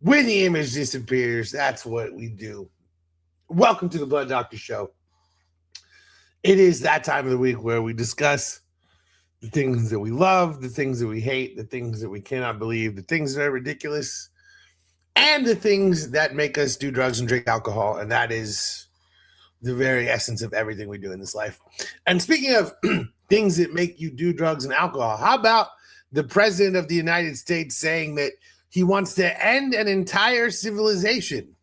When the image disappears, that's what we do. Welcome to the Blood Doctor Show. It is that time of the week where we discuss the things that we love, the things that we hate, the things that we cannot believe, the things that are ridiculous, and the things that make us do drugs and drink alcohol. And that is the very essence of everything we do in this life. And speaking of things that make you do drugs and alcohol, how about the president of the United States saying that he wants to end an entire civilization?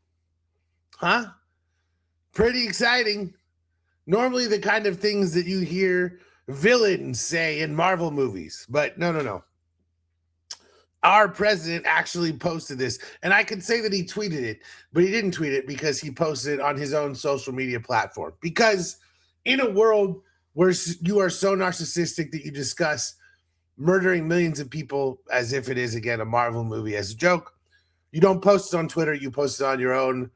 Huh? Pretty exciting. Normally the kind of things that you hear villains say in Marvel movies, but no. Our president actually posted this, and I could say that he tweeted it, but he didn't tweet it because he posted it on his own social media platform. Because in a world where you are so narcissistic that you discuss murdering millions of people as if it is, again, a Marvel movie as a joke, you don't post it on Twitter, you post it on your own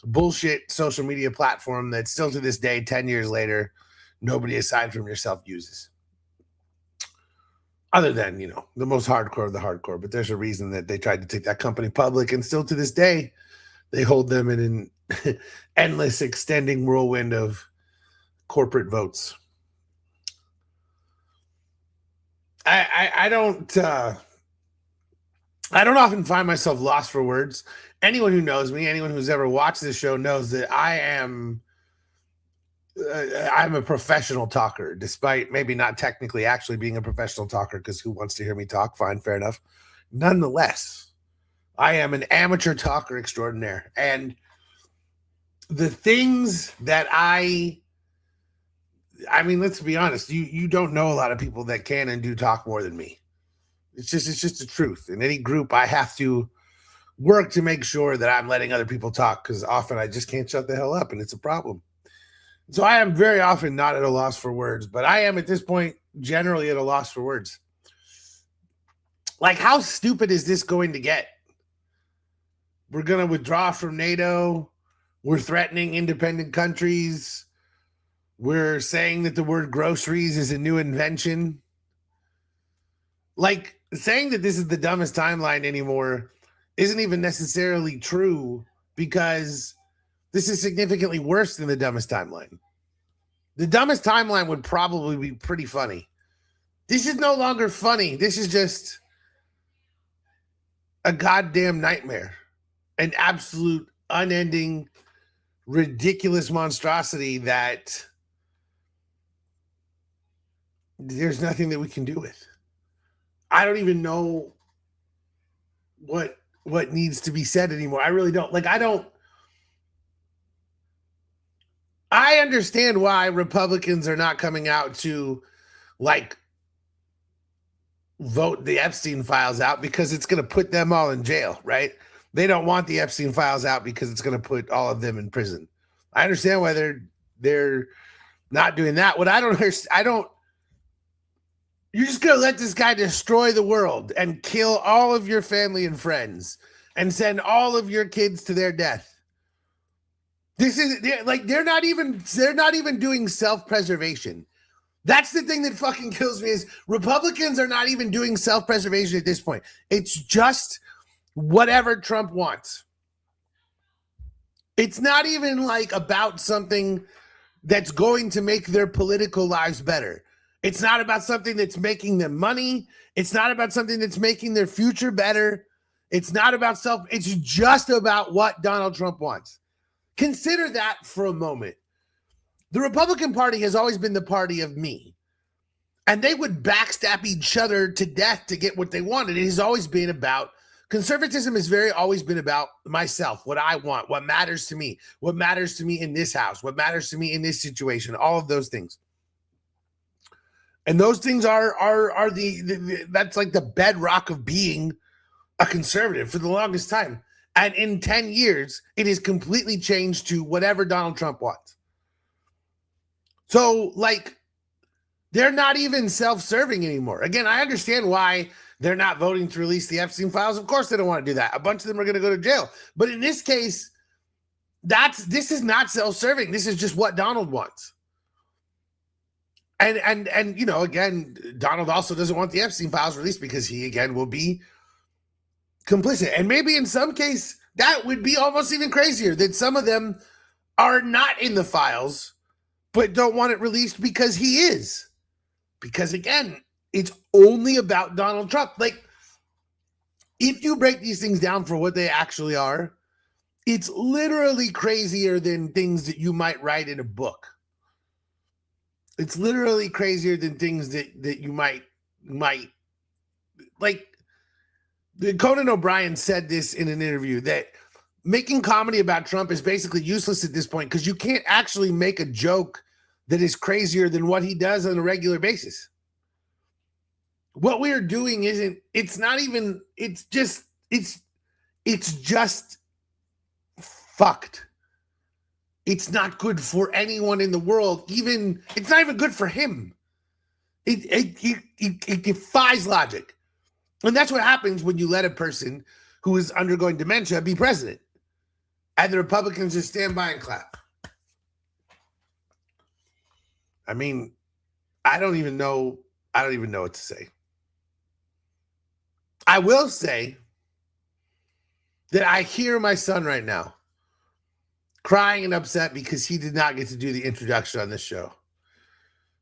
bullshit social media platform that still to this day, 10 years later, nobody aside from yourself uses. Other than, the most hardcore of the hardcore. But there's a reason that they tried to take that company public, and still to this day, they hold them in an endless extending whirlwind of corporate votes. I don't often find myself lost for words. Anyone who knows me, anyone who's ever watched this show knows that I'm a professional talker, despite maybe not technically actually being a professional talker, because who wants to hear me talk? Fine, fair enough. Nonetheless, I am an amateur talker extraordinaire. And the things that I mean, let's be honest, you don't know a lot of people that can and do talk more than me. It's just the truth. In any group, I have to work to make sure that I'm letting other people talk, because often I just can't shut the hell up, and it's a problem. So I am very often not at a loss for words, but I am at this point generally at a loss for words. Like, how stupid is this going to get? We're going to withdraw from NATO. We're threatening independent countries. We're saying that the word groceries is a new invention. Like, saying that this is the dumbest timeline anymore isn't even necessarily true, because this is significantly worse than the dumbest timeline. The dumbest timeline would probably be pretty funny. This is no longer funny. This is just a goddamn nightmare. An absolute, unending, ridiculous monstrosity that there's nothing that we can do with. I don't even know what needs to be said anymore. I really don't. I understand why Republicans are not coming out to vote the Epstein files out, because it's going to put them all in jail, right? They don't want the Epstein files out because it's going to put all of them in prison. I understand why they're not doing that. What I don't understand, you're just going to let this guy destroy the world and kill all of your family and friends and send all of your kids to their death. This is they're not even doing self-preservation. That's the thing that fucking kills me, is Republicans are not even doing self-preservation at this point. It's just whatever Trump wants. It's not even about something that's going to make their political lives better. It's not about something that's making them money. It's not about something that's making their future better. It's not about it's just about what Donald Trump wants. Consider that for a moment. The Republican Party has always been the party of me. And they would backstab each other to death to get what they wanted. It has always been about, conservatism has always been about myself, what I want, what matters to me in this house, what matters to me in this situation, all of those things. And those things are that's like the bedrock of being a conservative for the longest time. And in 10 years, it has completely changed to whatever Donald Trump wants. So, they're not even self-serving anymore. Again, I understand why they're not voting to release the Epstein files. Of course they don't want to do that. A bunch of them are going to go to jail. But in this case, this is not self-serving. This is just what Donald wants. And again, Donald also doesn't want the Epstein files released because he, again, will be complicit. And maybe in some case, that would be almost even crazier that some of them are not in the files, but don't want it released because he is. Because again, it's only about Donald Trump. Like, if you break these things down for what they actually are, it's literally crazier than things that you might write in a book. It's literally crazier than things that you might like. Conan O'Brien said this in an interview that making comedy about Trump is basically useless at this point because you can't actually make a joke that is crazier than what he does on a regular basis. What we are doing it's just fucked. It's not good for anyone in the world. It's not even good for him. It defies logic. And that's what happens when you let a person who is undergoing dementia be president. And the Republicans just stand by and clap. I mean, I don't even know what to say. I will say that I hear my son right now crying and upset because he did not get to do the introduction on this show.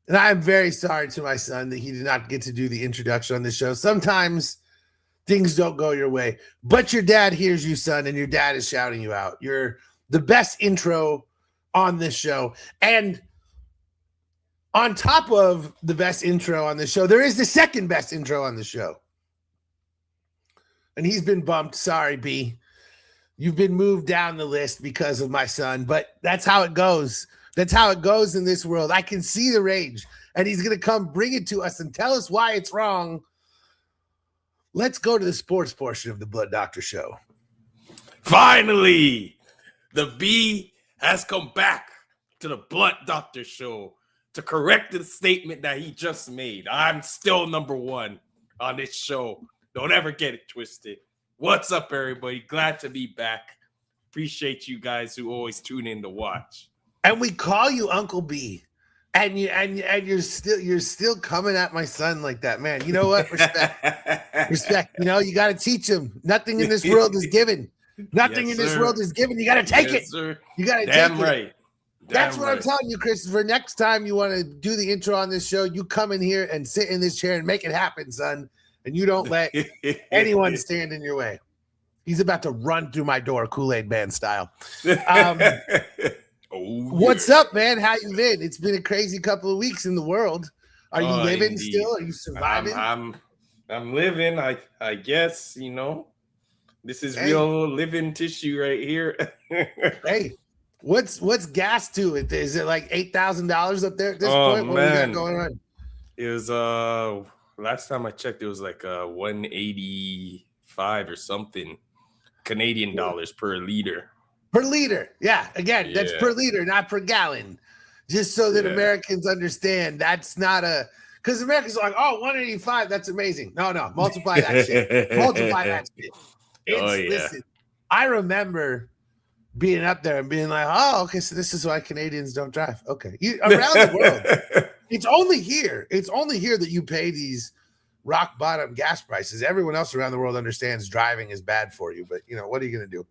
And I am very sorry to my son that he did not get to do the introduction on this show. Sometimes things don't go your way, but your dad hears you, son, and your dad is shouting you out. You're the best intro on this show. And on top of the best intro on the show, there is the second best intro on the show. And he's been bumped. Sorry, B. You've been moved down the list because of my son, but that's how it goes. That's how it goes in this world. I can see the rage, and he's going to come bring it to us and tell us why it's wrong. Let's go to the sports portion of the Blood Doctor Show. Finally, the B has come back to the Blood Doctor Show to correct the statement that he just made. I'm still number one on this show. Don't ever get it twisted. What's up, everybody? Glad to be back. Appreciate you guys who always tune in to watch. And we call you Uncle B, and you're still coming at my son like that, man. You know what? Respect, respect. You know, you got to teach him. Nothing in this world is given. Nothing in this world is given. You got to take it. Sir. You got to take Damn it. right. That's what I'm telling you, Christopher. Next time you want to do the intro on this show, you come in here and sit in this chair and make it happen, son. And you don't let anyone stand in your way. He's about to run through my door, Kool-Aid Man style. What's up, man? How you been? It's been a crazy couple of weeks in the world. Are you living indeed. still? Are you surviving? I'm living. I guess, you know, this is real living tissue right here. Hey, what's gas to it? Is it like $8,000 up there at this point? What man. we got going on? It was last time I checked, it was like 185 or something Canadian dollars per liter. Per liter. Yeah. Again, that's per liter, not per gallon. Just so that Americans understand that's not because Americans are like, oh, 185, that's amazing. No, multiply that shit. Multiply that shit. Listen, I remember being up there and being like, oh, okay, so this is why Canadians don't drive. Okay. Around the world, it's only here that you pay these rock bottom gas prices. Everyone else around the world understands driving is bad for you, but you know, what are you going to do?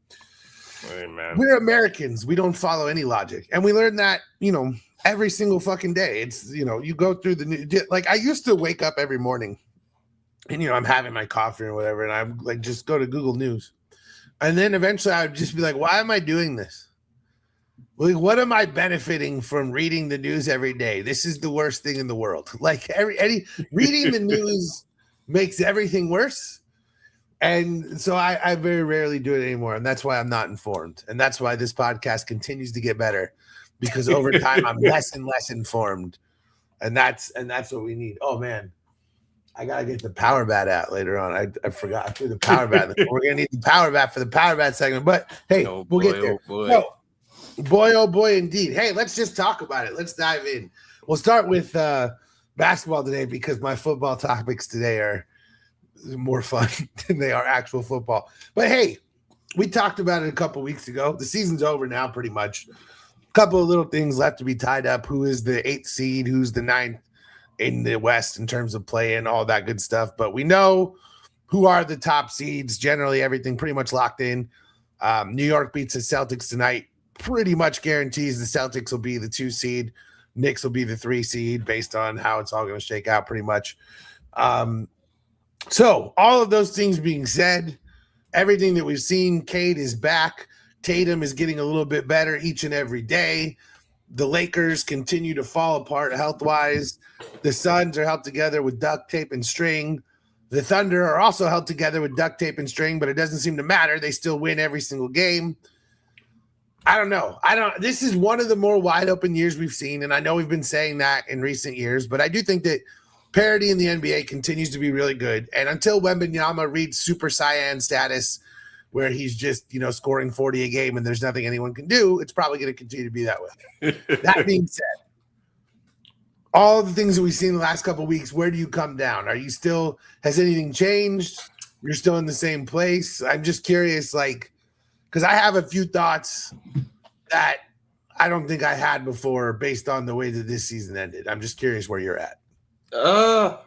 Hey, man. We're Americans. We don't follow any logic. And we learn that, you know, every single fucking day. It's, you know, you go through like I used to wake up every morning and, you know, I'm having my coffee or whatever. And I'm like, just go to Google News. And then eventually I would just be like, why am I doing this? Like, what am I benefiting from reading the news every day? This is the worst thing in the world. Like reading the news makes everything worse. And so I very rarely do it anymore. And that's why I'm not informed. And that's why this podcast continues to get better, because over time I'm less and less informed. And that's what we need. Oh man, I gotta get the Power Bat out later on. I forgot I threw the Power Bat. We're gonna need the Power Bat for the Power Bat segment. But hey, we'll get there. Oh boy, indeed. Hey, let's just talk about it. Let's dive in. We'll start with basketball today because my football topics today are more fun than they are actual football. But hey, we talked about it a couple weeks ago. The season's over now, pretty much. A couple of little things left to be tied up. Who is the 8th seed? Who's the 9th in the West in terms of play and all that good stuff? But we know who are the top seeds. Generally, everything pretty much locked in. New York beats the Celtics tonight. Pretty much guarantees the Celtics will be the 2 seed. Knicks will be the 3 seed based on how it's all going to shake out pretty much. So all of those things being said, everything that we've seen, Cade is back. Tatum is getting a little bit better each and every day. The Lakers continue to fall apart health-wise. The Suns are held together with duct tape and string. The Thunder are also held together with duct tape and string, but it doesn't seem to matter. They still win every single game. I don't know. This is one of the more wide open years we've seen, and I know we've been saying that in recent years, but I do think that parity in the NBA continues to be really good. And until Wembanyama reads Super Saiyan status, where he's just, scoring 40 a game and there's nothing anyone can do, it's probably going to continue to be that way. That being said, all of the things that we've seen the last couple of weeks, where do you come down? Are you still, has anything changed? You're still in the same place? I'm just curious, because I have a few thoughts that I don't think I had before based on the way that this season ended. I'm just curious where you're at. Well,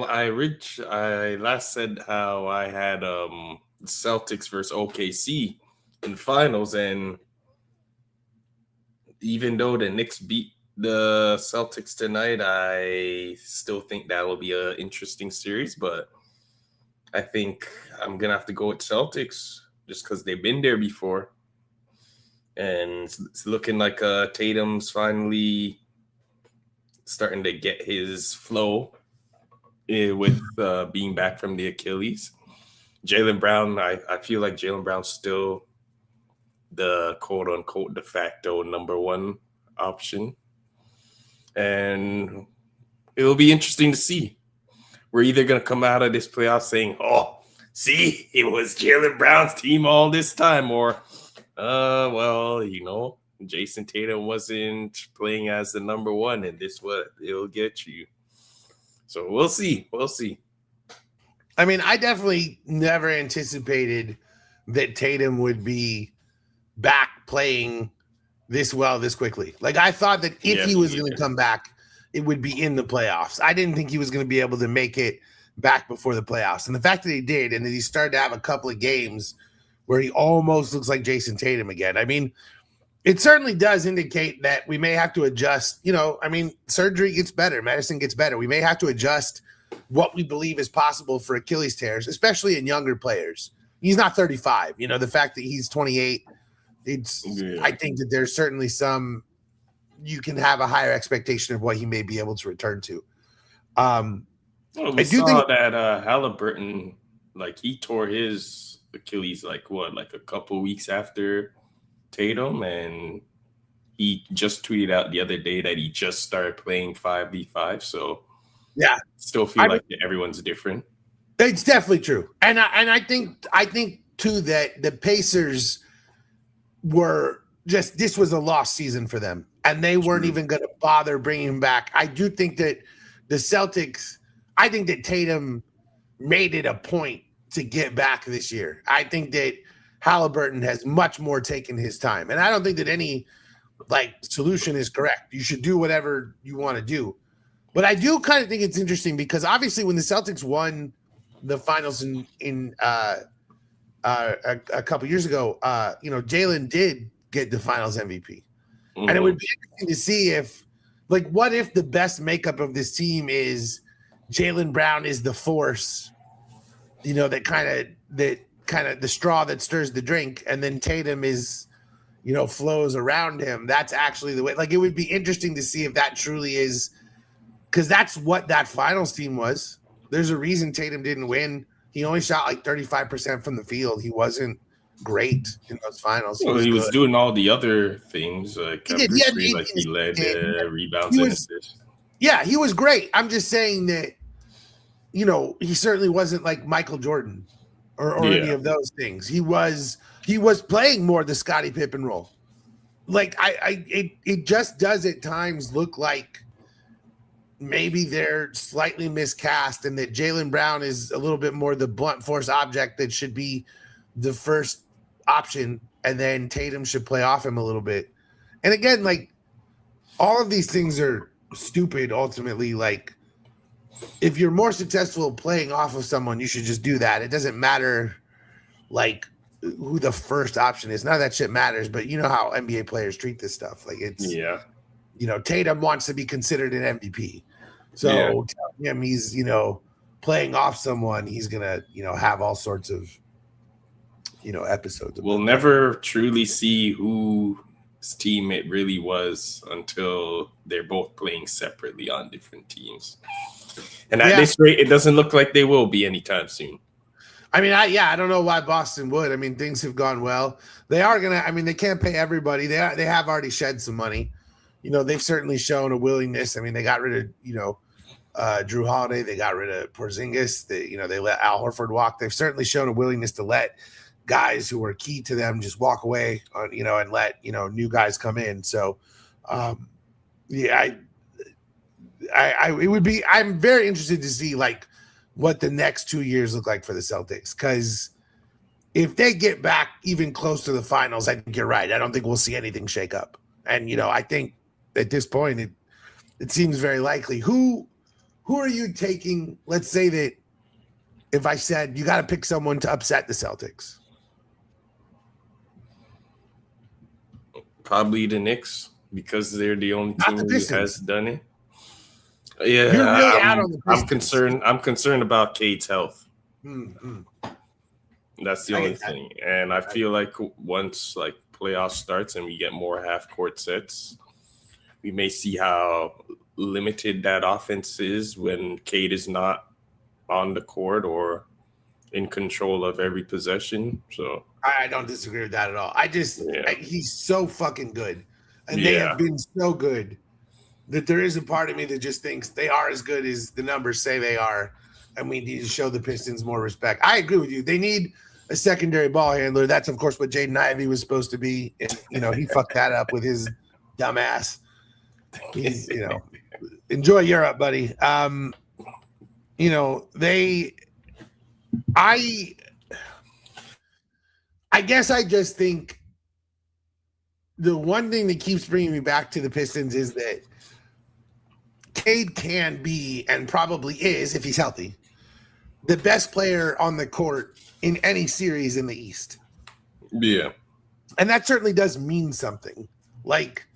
I last said how I had Celtics versus OKC in finals, and even though the Knicks beat the Celtics tonight, I still think that will be an interesting series, but I think I'm gonna have to go with Celtics just because they've been there before, and it's looking like Tatum's finally starting to get his flow with being back from the Achilles. Jaylen Brown, I feel like Jaylen Brown's still the quote-unquote de facto number 1 option. And it'll be interesting to see. We're either going to come out of this playoff saying, oh, see, it was Jaylen Brown's team all this time, or, Jason Tatum wasn't playing as the number 1, and this what it'll get you. So we'll see. We'll see. I mean, I definitely never anticipated that Tatum would be back playing this well this quickly. I thought that if he was going to come back, it would be in the playoffs. I didn't think he was going to be able to make it back before the playoffs. And the fact that he did, and that he started to have a couple of games where he almost looks like Jason Tatum again. I mean, it certainly does indicate that we may have to adjust. Surgery gets better. Medicine gets better. We may have to adjust what we believe is possible for Achilles tears, especially in younger players. He's not 35. The fact that he's 28, I think that there's certainly you can have a higher expectation of what he may be able to return to. We saw that Halliburton, he tore his Achilles, a couple weeks after Tatum, and he just tweeted out the other day that he just started playing 5v5. So yeah, still feel like everyone's different. It's definitely true, and I think too that the Pacers were just, this was a lost season for them, and they weren't even going to bother bringing him back. I do think that the Celtics, I think that Tatum made it a point to get back this year. I think that Halliburton has much more taken his time. And I don't think that any solution is correct. You should do whatever you want to do. But I do kind of think it's interesting because obviously when the Celtics won the finals in a couple years ago, Jaylen did get the finals MVP. Mm-hmm. And it would be interesting to see if, what if the best makeup of this team is Jaylen Brown is the force, that kind of the straw that stirs the drink, and then Tatum is, flows around him. That's actually the way. It would be interesting to see if that truly is, because that's what that finals team was. There's a reason Tatum didn't win. He only shot 35% from the field. He wasn't great in those finals. He was doing all the other things. He led rebounds and assists. Yeah, he was great. I'm just saying that, he certainly wasn't like Michael Jordan or any of those things. He was playing more the Scottie Pippen role. It just does at times look like maybe they're slightly miscast, and that Jaylen Brown is a little bit more the blunt force object that should be the first option, and then Tatum should play off him a little bit. And again, all of these things are stupid ultimately. if you're more successful playing off of someone, you should just do that. It doesn't matter like who the first option is. None of that shit matters, but you know how NBA players treat this stuff. Like it's, Tatum wants to be considered an MVP. So telling him he's, playing off someone, he's going to, have all sorts of, episodes. We'll never truly see whose team it really was until they're both playing separately on different teams. And at this rate, it doesn't look like they will be anytime soon. I mean, I don't know why Boston would. I mean, things have gone well. They are going to, they can't pay everybody. They have already shed some money. They've certainly shown a willingness. I mean, they got rid of Drew Holiday. They got rid of Porzingis. They let Al Horford walk. They've certainly shown a willingness to let guys who are key to them just walk away, and let, new guys come in. So, it would be, I'm very interested to see like what the next 2 years look like for the Celtics. Cause if they get back even close to the finals, I think you're right. I don't think we'll see anything shake up. And, I think at this point, it seems very likely. Who are you taking? Let's say that if I said you got to pick someone to upset the Celtics. Probably the Knicks, because they're the only team that has done it. Yeah, you're really out on the Pistons. I'm concerned about Cade's health. Mm-hmm. That's the only thing. And I feel like once like playoff starts and we get more half court sets, we may see how limited that offense is when Cade is not on the court or in control of every possession. So I don't disagree with that at all. He's so fucking good. And they have been so good that there is a part of me that just thinks they are as good as the numbers say they are. And we need to show the Pistons more respect. I agree with you. They need a secondary ball handler. That's, of course, what Jaden Ivey was supposed to be. And, he fucked that up with his dumb ass. He's, enjoy Europe, buddy. I guess I just think the one thing that keeps bringing me back to the Pistons is that Cade can be, and probably is, if he's healthy, the best player on the court in any series in the East. Yeah. And that certainly does mean something. Like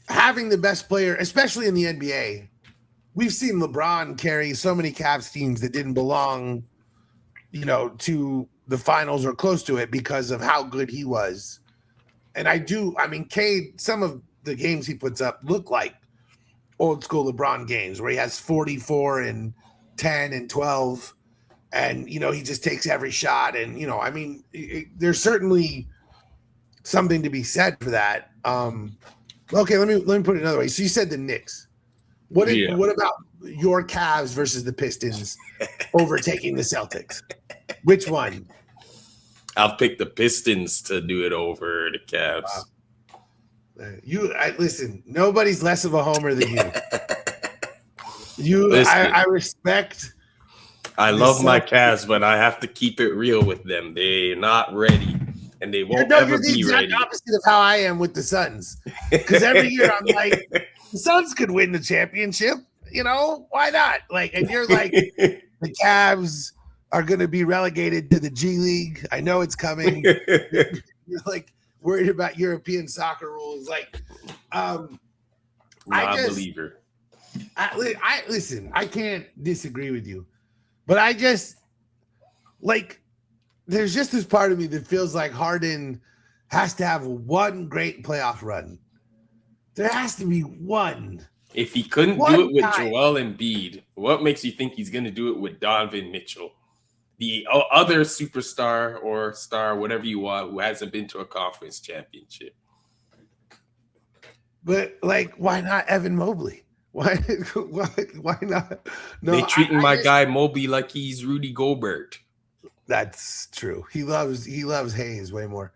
having the best player, especially in the NBA, we've seen LeBron carry so many Cavs teams that didn't belong, to the finals or close to it because of how good he was. And Cade, some of the games he puts up look like old school LeBron games where he has 44 and 10 and 12 and, he just takes every shot. And, there's certainly something to be said for that. Okay, let me put it another way. So you said the Knicks. What about your Cavs versus the Pistons overtaking the Celtics? Which one? I'll pick the Pistons to do it over the Cavs. Wow. Listen, nobody's less of a homer than you. I respect. I love my Cavs, but I have to keep it real with them. They're not ready, and they won't ever be ready. You're the opposite of how I am with the Suns. Because every year I'm like, the Suns could win the championship. Why not? Like, and you're like, the Cavs are going to be relegated to the G League. I know it's coming. You're like worried about European soccer rules. Like, not a believer. I listen. I can't disagree with you, but I just like. There's just this part of me that feels like Harden has to have one great playoff run. There has to be one. If he couldn't do it with Joel Embiid, what makes you think he's going to do it with Donovan Mitchell? The other superstar or star, whatever you want, who hasn't been to a conference championship. But, why not Evan Mobley? Why not? No, they treating my guy Mobley like he's Rudy Gobert. That's true. He loves Hayes way more.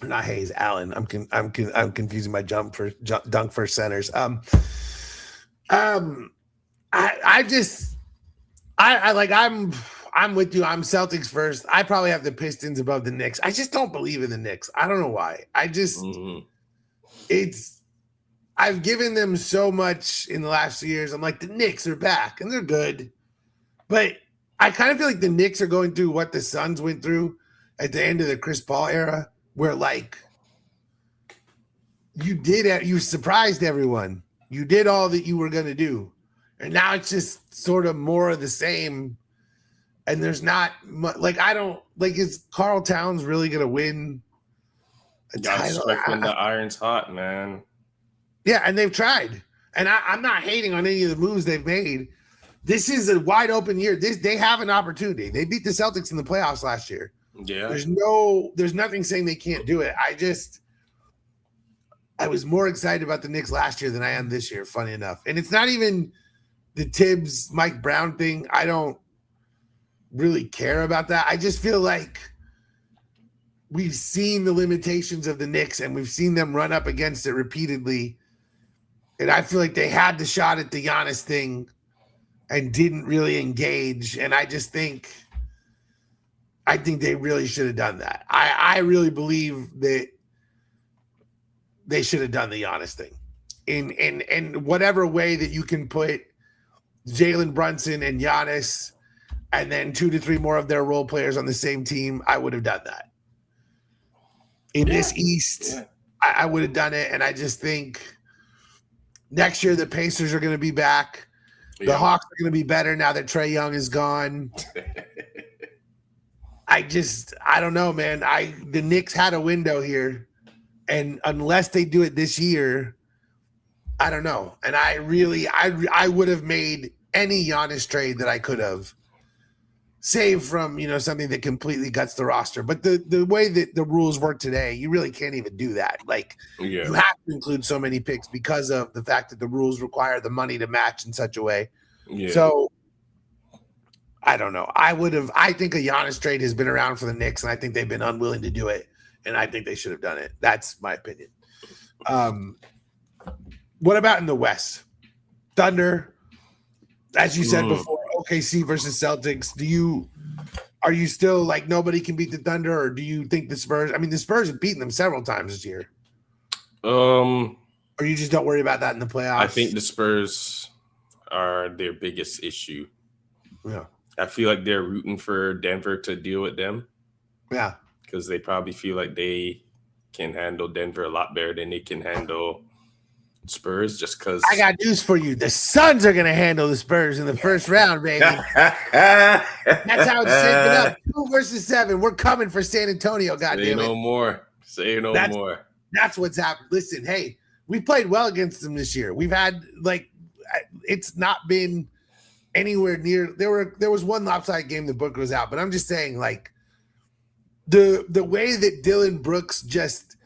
Not Hayes, Allen. I'm confusing my dunk for centers. I'm with you. I'm Celtics first. I probably have the Pistons above the Knicks. I just don't believe in the Knicks. I don't know why. I've given them so much in the last 2 years. I'm like, the Knicks are back and they're good. But I kind of feel like the Knicks are going through what the Suns went through at the end of the Chris Paul era, where like you surprised everyone. You did all that you were going to do. And now it's just sort of more of the same. And there's not much, like, I don't like, is Karl Towns really going to win a title? When the iron's hot, man. Yeah, and they've tried. And I'm not hating on any of the moves they've made. This is a wide open year. They have an opportunity. They beat the Celtics in the playoffs last year. Yeah. There's nothing saying they can't do it. I was more excited about the Knicks last year than I am this year, funny enough. And it's not even the Tibbs, Mike Brown thing. I don't really care about that. I just feel like we've seen the limitations of the Knicks and we've seen them run up against it repeatedly. And I feel like they had the shot at the Giannis thing and didn't really engage. And I think they really should have done that. I really believe that they should have done the Giannis thing in whatever way that you can put Jalen Brunson and Giannis and then 2 to 3 more of their role players on the same team. I would have done that. In this East, I would have done it. And I just think next year the Pacers are going to be back. The Hawks are going to be better now that Trae Young is gone. I don't know, man. The Knicks had a window here, and unless they do it this year, I don't know. And I would have made any Giannis trade that I could have, save from something that completely guts the roster. But the way that the rules work today, you really can't even do that. Like you have to include so many picks because of the fact that the rules require the money to match in such a way. Yeah. So I don't know. I think a Giannis trade has been around for the Knicks, and I think they've been unwilling to do it. And I think they should have done it. That's my opinion. What about in the West? Thunder, as you said before, OKC versus Celtics. Are you still like nobody can beat the Thunder, or do you think the Spurs? I mean, the Spurs have beaten them several times this year. Or you just don't worry about that in the playoffs? I think the Spurs are their biggest issue. Yeah. I feel like they're rooting for Denver to deal with them. Yeah. Because they probably feel like they can handle Denver a lot better than they can handle Spurs, just because. I got news for you. The Suns are going to handle the Spurs in the first round, baby. That's how it's shaping up. 2 versus 7. We're coming for San Antonio, goddammit. Say no more. Say no more. That's what's happened. Listen, hey, we played well against them this year. We've had, it's not been anywhere near. There was one lopsided game that Booker was out, but I'm just saying, the way that Dylan Brooks just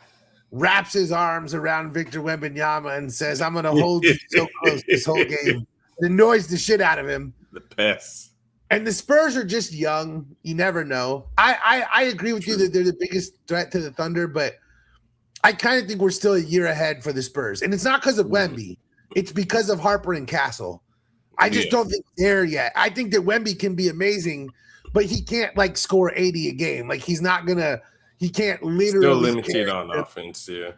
wraps his arms around Victor Wembanyama and says, I'm going to hold you so close this whole game, it annoys the shit out of him. The best. And the Spurs are just young. You never know. I agree with you that they're the biggest threat to the Thunder, but I kind of think we're still a year ahead for the Spurs. And it's not because of Wemby. It's because of Harper and Castle. I just don't think they're yet. I think that Wemby can be amazing, but he can't score 80 a game. He can't literally. Still limited on offense, yeah.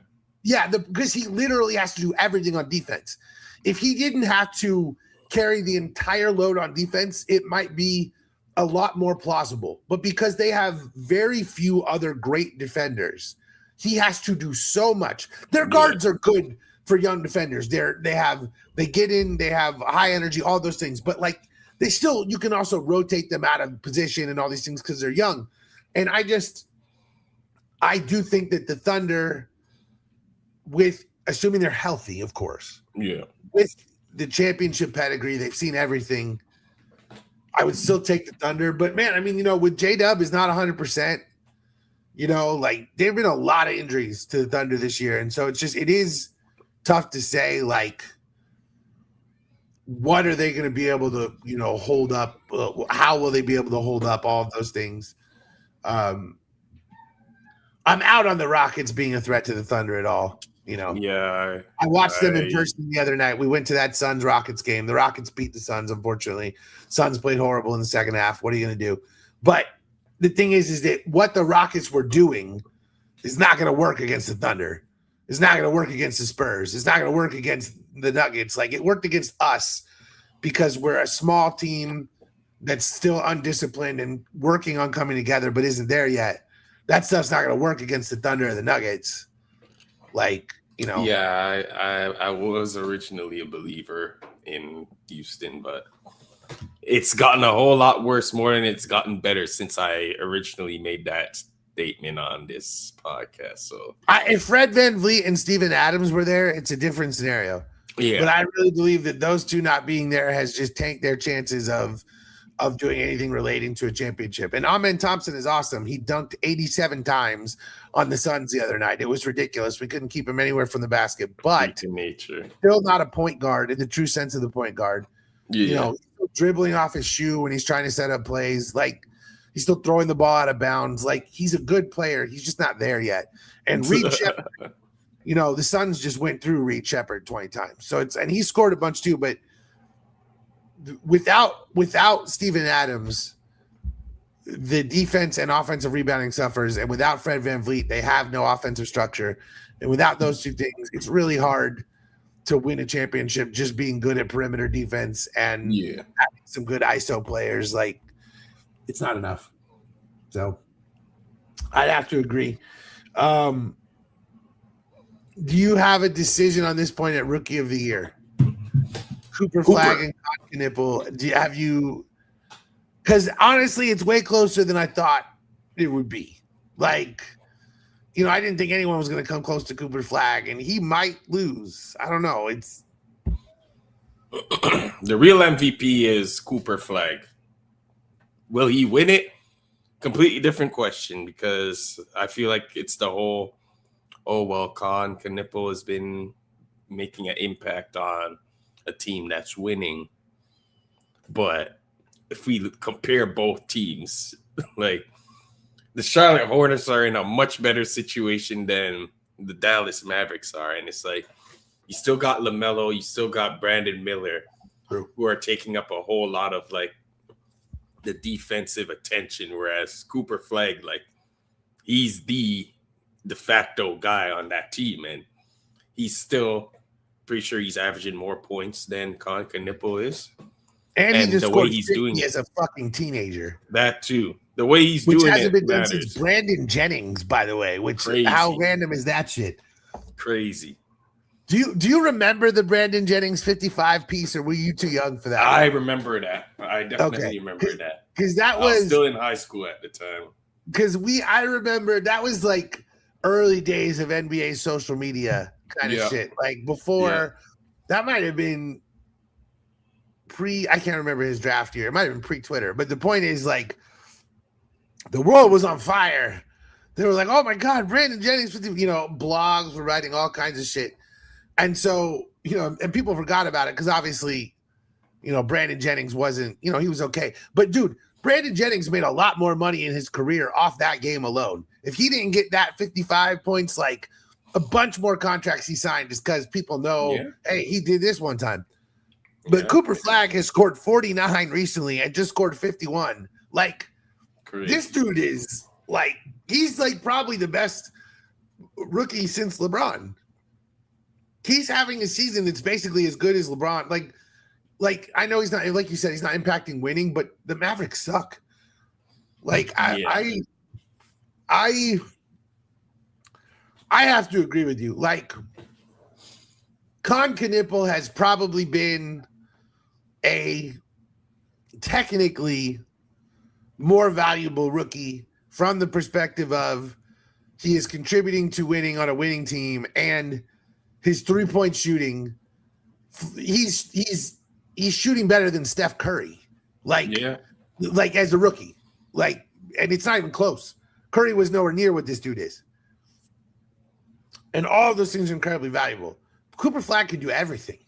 Yeah, because he literally has to do everything on defense. If he didn't have to carry the entire load on defense, it might be a lot more plausible. But because they have very few other great defenders, he has to do so much. Their guards are good for young defenders. They get in, they have high energy, all those things. But you can also rotate them out of position and all these things because they're young. And I do think that the Thunder, assuming they're healthy, of course. Yeah. With the championship pedigree, they've seen everything. I would still take the Thunder. But man, I mean, with J-Dub is not 100%, there've been a lot of injuries to the Thunder this year. And so it is tough to say, what are they going to be able to, hold up? How will they be able to hold up all of those things? I'm out on the Rockets being a threat to the Thunder at all. Yeah. I watched them in person the other night. We went to that Suns-Rockets game. The Rockets beat the Suns, unfortunately. Suns played horrible in the second half. What are you going to do? But the thing is that what the Rockets were doing is not going to work against the Thunder. It's not going to work against the Spurs. It's not going to work against the Nuggets. Like, it worked against us because we're a small team that's still undisciplined and working on coming together, but isn't there yet. That stuff's not going to work against the Thunder or the Nuggets. Like, you know. Yeah, I was originally a believer in Houston, but it's gotten a whole lot worse more than it's gotten better since I originally made that statement on this podcast. So If Fred VanVleet and Steven Adams were there, it's a different scenario. yeah, But I really believe that those two not being there has just tanked their chances of doing anything relating to a championship. And Amen Thompson is awesome. He dunked 87 times on the Suns the other night. It was ridiculous. We couldn't keep him anywhere from the basket, but to nature. Still not a point guard in the true sense of the point guard. Yeah. You know, dribbling off his shoe when he's trying to set up plays. Like, he's still throwing the ball out of bounds. Like, he's a good player. He's just not there yet. And Reed Shepherd, you know, the Suns just went through Reed Shepherd 20 times. So and he scored a bunch too, but without Steven Adams, the defense and offensive rebounding suffers, and without Fred VanVleet, they have no offensive structure. And without those two things, it's really hard to win a championship just being good at perimeter defense and having some good ISO players. Like, it's not enough. So I'd have to agree. Do you have a decision on this point at Rookie of the Year? Cooper Flag and Knippel. Because honestly, it's way closer than I thought it would be. Like, you know, I didn't think anyone was going to come close to Cooper Flag, and he might lose. I don't know. It's the real MVP is Cooper Flag. Will he win it? Completely different question, because I feel like it's the whole, Con Knippel has been making an impact on a team that's winning. But if we compare both teams, like, the Charlotte Hornets are in a much better situation than the Dallas Mavericks are. And it's like, you still got LaMelo, you still got Brandon Miller, who are taking up a whole lot of, like, the defensive attention, whereas Cooper Flag, like, he's the de facto guy on that team, and he's still pretty sure he's averaging more points than Con Knippel is. And he just scored 50 as a fucking teenager. That too. The way he's doing it, which hasn't been done since Brandon Jennings, by the way. Which crazy. How random is that shit? Crazy. Do you remember the Brandon Jennings 55 piece, or were you too young for that? I remember that. I definitely remember that. Because I was still in high school at the time. Because I remember that was like early days of NBA social media kind of shit. Like before, that might have been I can't remember his draft year. It might have been pre-Twitter. But the point is, like, the world was on fire. They were like, oh my God, Brandon Jennings, you know, blogs were writing all kinds of shit. And so, you know, and people forgot about it because obviously, you know, Brandon Jennings wasn't, you know, he was okay. But dude, Brandon Jennings made a lot more money in his career off that game alone. If he didn't get that 55 points, like a bunch more contracts he signed just because people know, hey, he did this one time. But Cooper Flag has scored 49 recently and just scored 51. Like, this dude is like, he's like probably the best rookie since LeBron. He's having a season that's basically as good as LeBron. Like I know he's not, like you said, he's not impacting winning, but the Mavericks suck. Like I have to agree with you. Like, Con Knippel has probably been a technically more valuable rookie from the perspective of he is contributing to winning on a winning team, and his 3-point shooting, he's shooting better than Steph Curry. Like as a rookie. Like, and it's not even close. Curry was nowhere near what this dude is. And all of those things are incredibly valuable. Cooper Flag can do everything.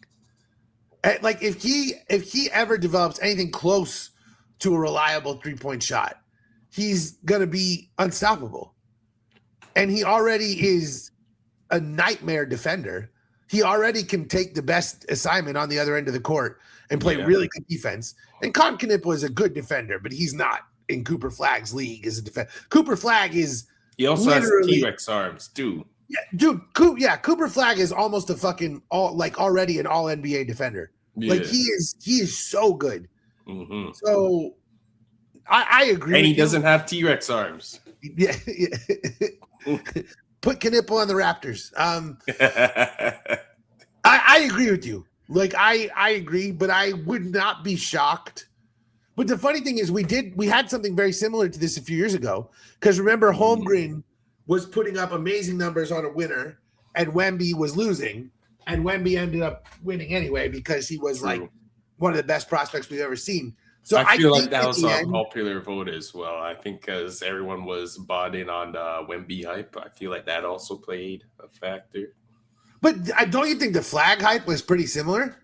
Like, if he ever develops anything close to a reliable 3-point shot, he's going to be unstoppable. And he already is a nightmare defender. He already can take the best assignment on the other end of the court and play really good defense. And Con Knippel is a good defender, but he's not in Cooper Flag's league as a defender. Cooper Flag is he also has T-Rex arms too. Yeah, dude, Cooper Flag is almost a fucking already an all NBA defender. Yeah. Like he is so good. Mm-hmm. So I agree. And he with you. doesn't have T-Rex arms. Yeah. Put Knipple on the Raptors. I agree with you. Like I agree, but I would not be shocked. But the funny thing is, we had something very similar to this a few years ago. Because remember, Holmgren was putting up amazing numbers on a winner, and Wemby was losing, and Wemby ended up winning anyway because he was like one of the best prospects we've ever seen. So I feel like think that at was the a end- popular vote as well. I think because everyone was bought in on the Wemby hype, I feel like that also played a factor. But don't you think the Flag hype was pretty similar?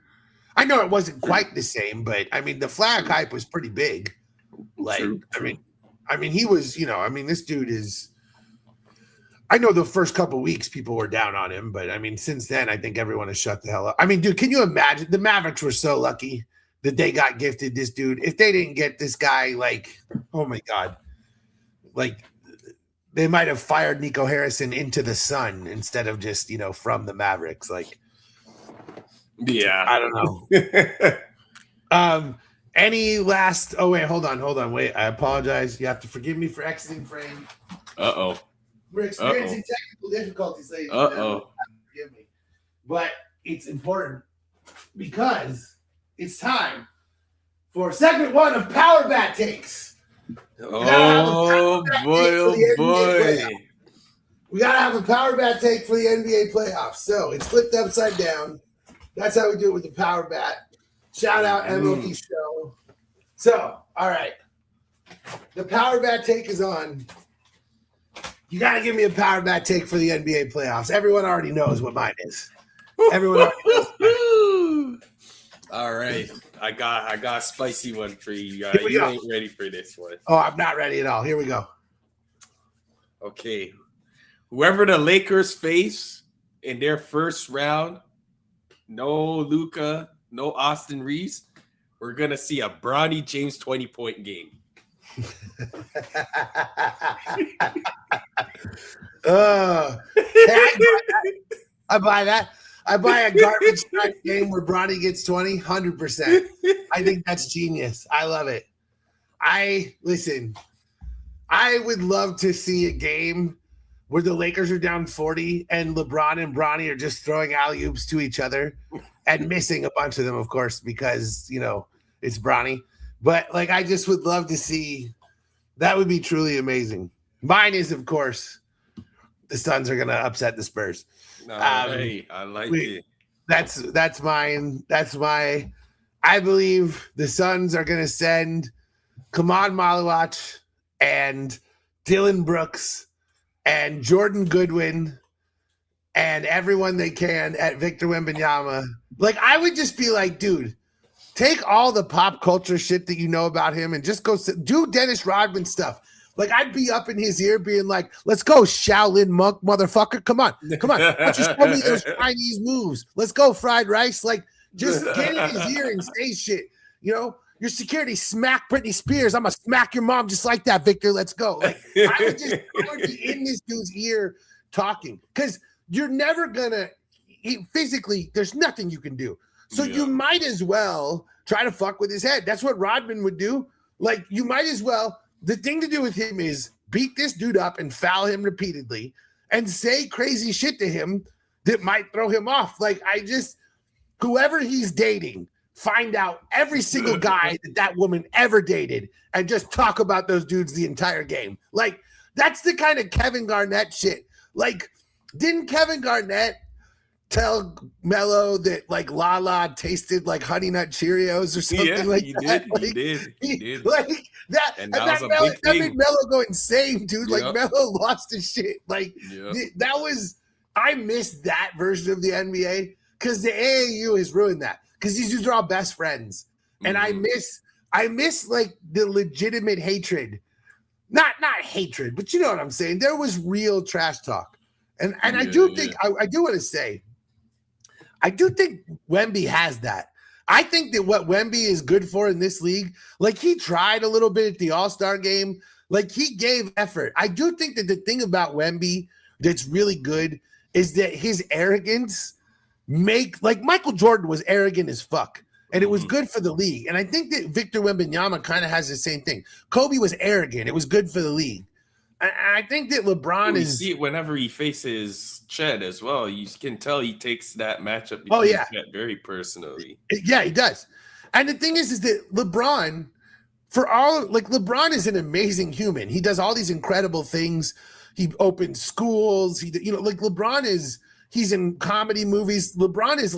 I know it wasn't quite the same, but I mean the Flag hype was pretty big. Like, True. I mean, he was, this dude is. I know the first couple weeks people were down on him, but I mean, since then, I think everyone has shut the hell up. I mean, dude, can you imagine? The Mavericks were so lucky that they got gifted this dude. If they didn't get this guy, like, oh my God, like they might have fired Nico Harrison into the sun instead of just, from the Mavericks. Like, Yeah. I don't know. Any last? Oh wait, hold on. Wait, I apologize. You have to forgive me for exiting frame. Uh-oh. We're experiencing technical difficulties, ladies. Uh-oh. Forgive me, but it's important because it's time for segment 1 of Power Bat Takes. Oh boy. We gotta have a Power Bat take for the NBA playoffs. So it's flipped upside down. That's how we do it with the Power Bat. Shout out MLB Show. So, all right. The Power Bat take is on. You got to give me a Power Bat take for the NBA playoffs. Everyone already knows what mine is. Everyone already knows. All right. I got a spicy one for you. Here we You go. ain't ready for this one. Oh, I'm not ready at all. Here we go. Okay. Whoever the Lakers face in their first round, no Luka, no Austin Reeves, we're going to see a Bronny James 20-point game. I buy that. I buy a garbage time game where Bronny gets 20, 100%. I think that's genius. I love it. I would love to see a game where the Lakers are down 40 and LeBron and Bronny are just throwing alley-oops to each other and missing a bunch of them, of course, because, it's Bronny. But, I just would love to see – that would be truly amazing. Mine is, of course, the Suns are going to upset the Spurs. I like it. That's mine. That's my – I believe the Suns are going to send Kaman Malawach and Dylan Brooks and Jordan Goodwin and everyone they can at Victor Wembanyama. I would just be like, dude, take all the pop culture shit that you know about him and just go do Dennis Rodman stuff. I'd be up in his ear being like, let's go, Shaolin monk motherfucker. Come on. Why don't you show me those Chinese moves? Let's go, fried rice. Just get in his ear and say shit. Your security smack Britney Spears. I'm going to smack your mom just like that, Victor. Let's go. I would be in this dude's ear talking because you're never going to physically, there's nothing you can do. So you might as well try to fuck with his head. That's what Rodman would do. You might as well. The thing to do with him is beat this dude up and foul him repeatedly and say crazy shit to him that might throw him off. Whoever he's dating, find out every single guy that woman ever dated and just talk about those dudes the entire game. That's the kind of Kevin Garnett shit. Didn't Kevin Garnett tell Melo that Lala tasted like Honey Nut Cheerios or something that? He did. That, and that made Melo go insane, dude. Melo lost his shit. That was, I miss that version of the NBA because the AAU has ruined that because these dudes are all best friends. And I miss the legitimate hatred. Not hatred, but you know what I'm saying? There was real trash talk. And I do think, I do want to say, I do think Wemby has that. I think that what Wemby is good for in this league, he tried a little bit at the All-Star game. He gave effort. I do think that the thing about Wemby that's really good is that his arrogance like Michael Jordan was arrogant as fuck. And it was good for the league. And I think that Victor Wembanyama kind of has the same thing. Kobe was arrogant. It was good for the league. I think that LeBron you see it whenever he faces Chet as well. You can tell he takes that matchup Chet very personally. Yeah, he does. And the thing is that LeBron, LeBron is an amazing human. He does all these incredible things. He opens schools. He's in comedy movies. LeBron is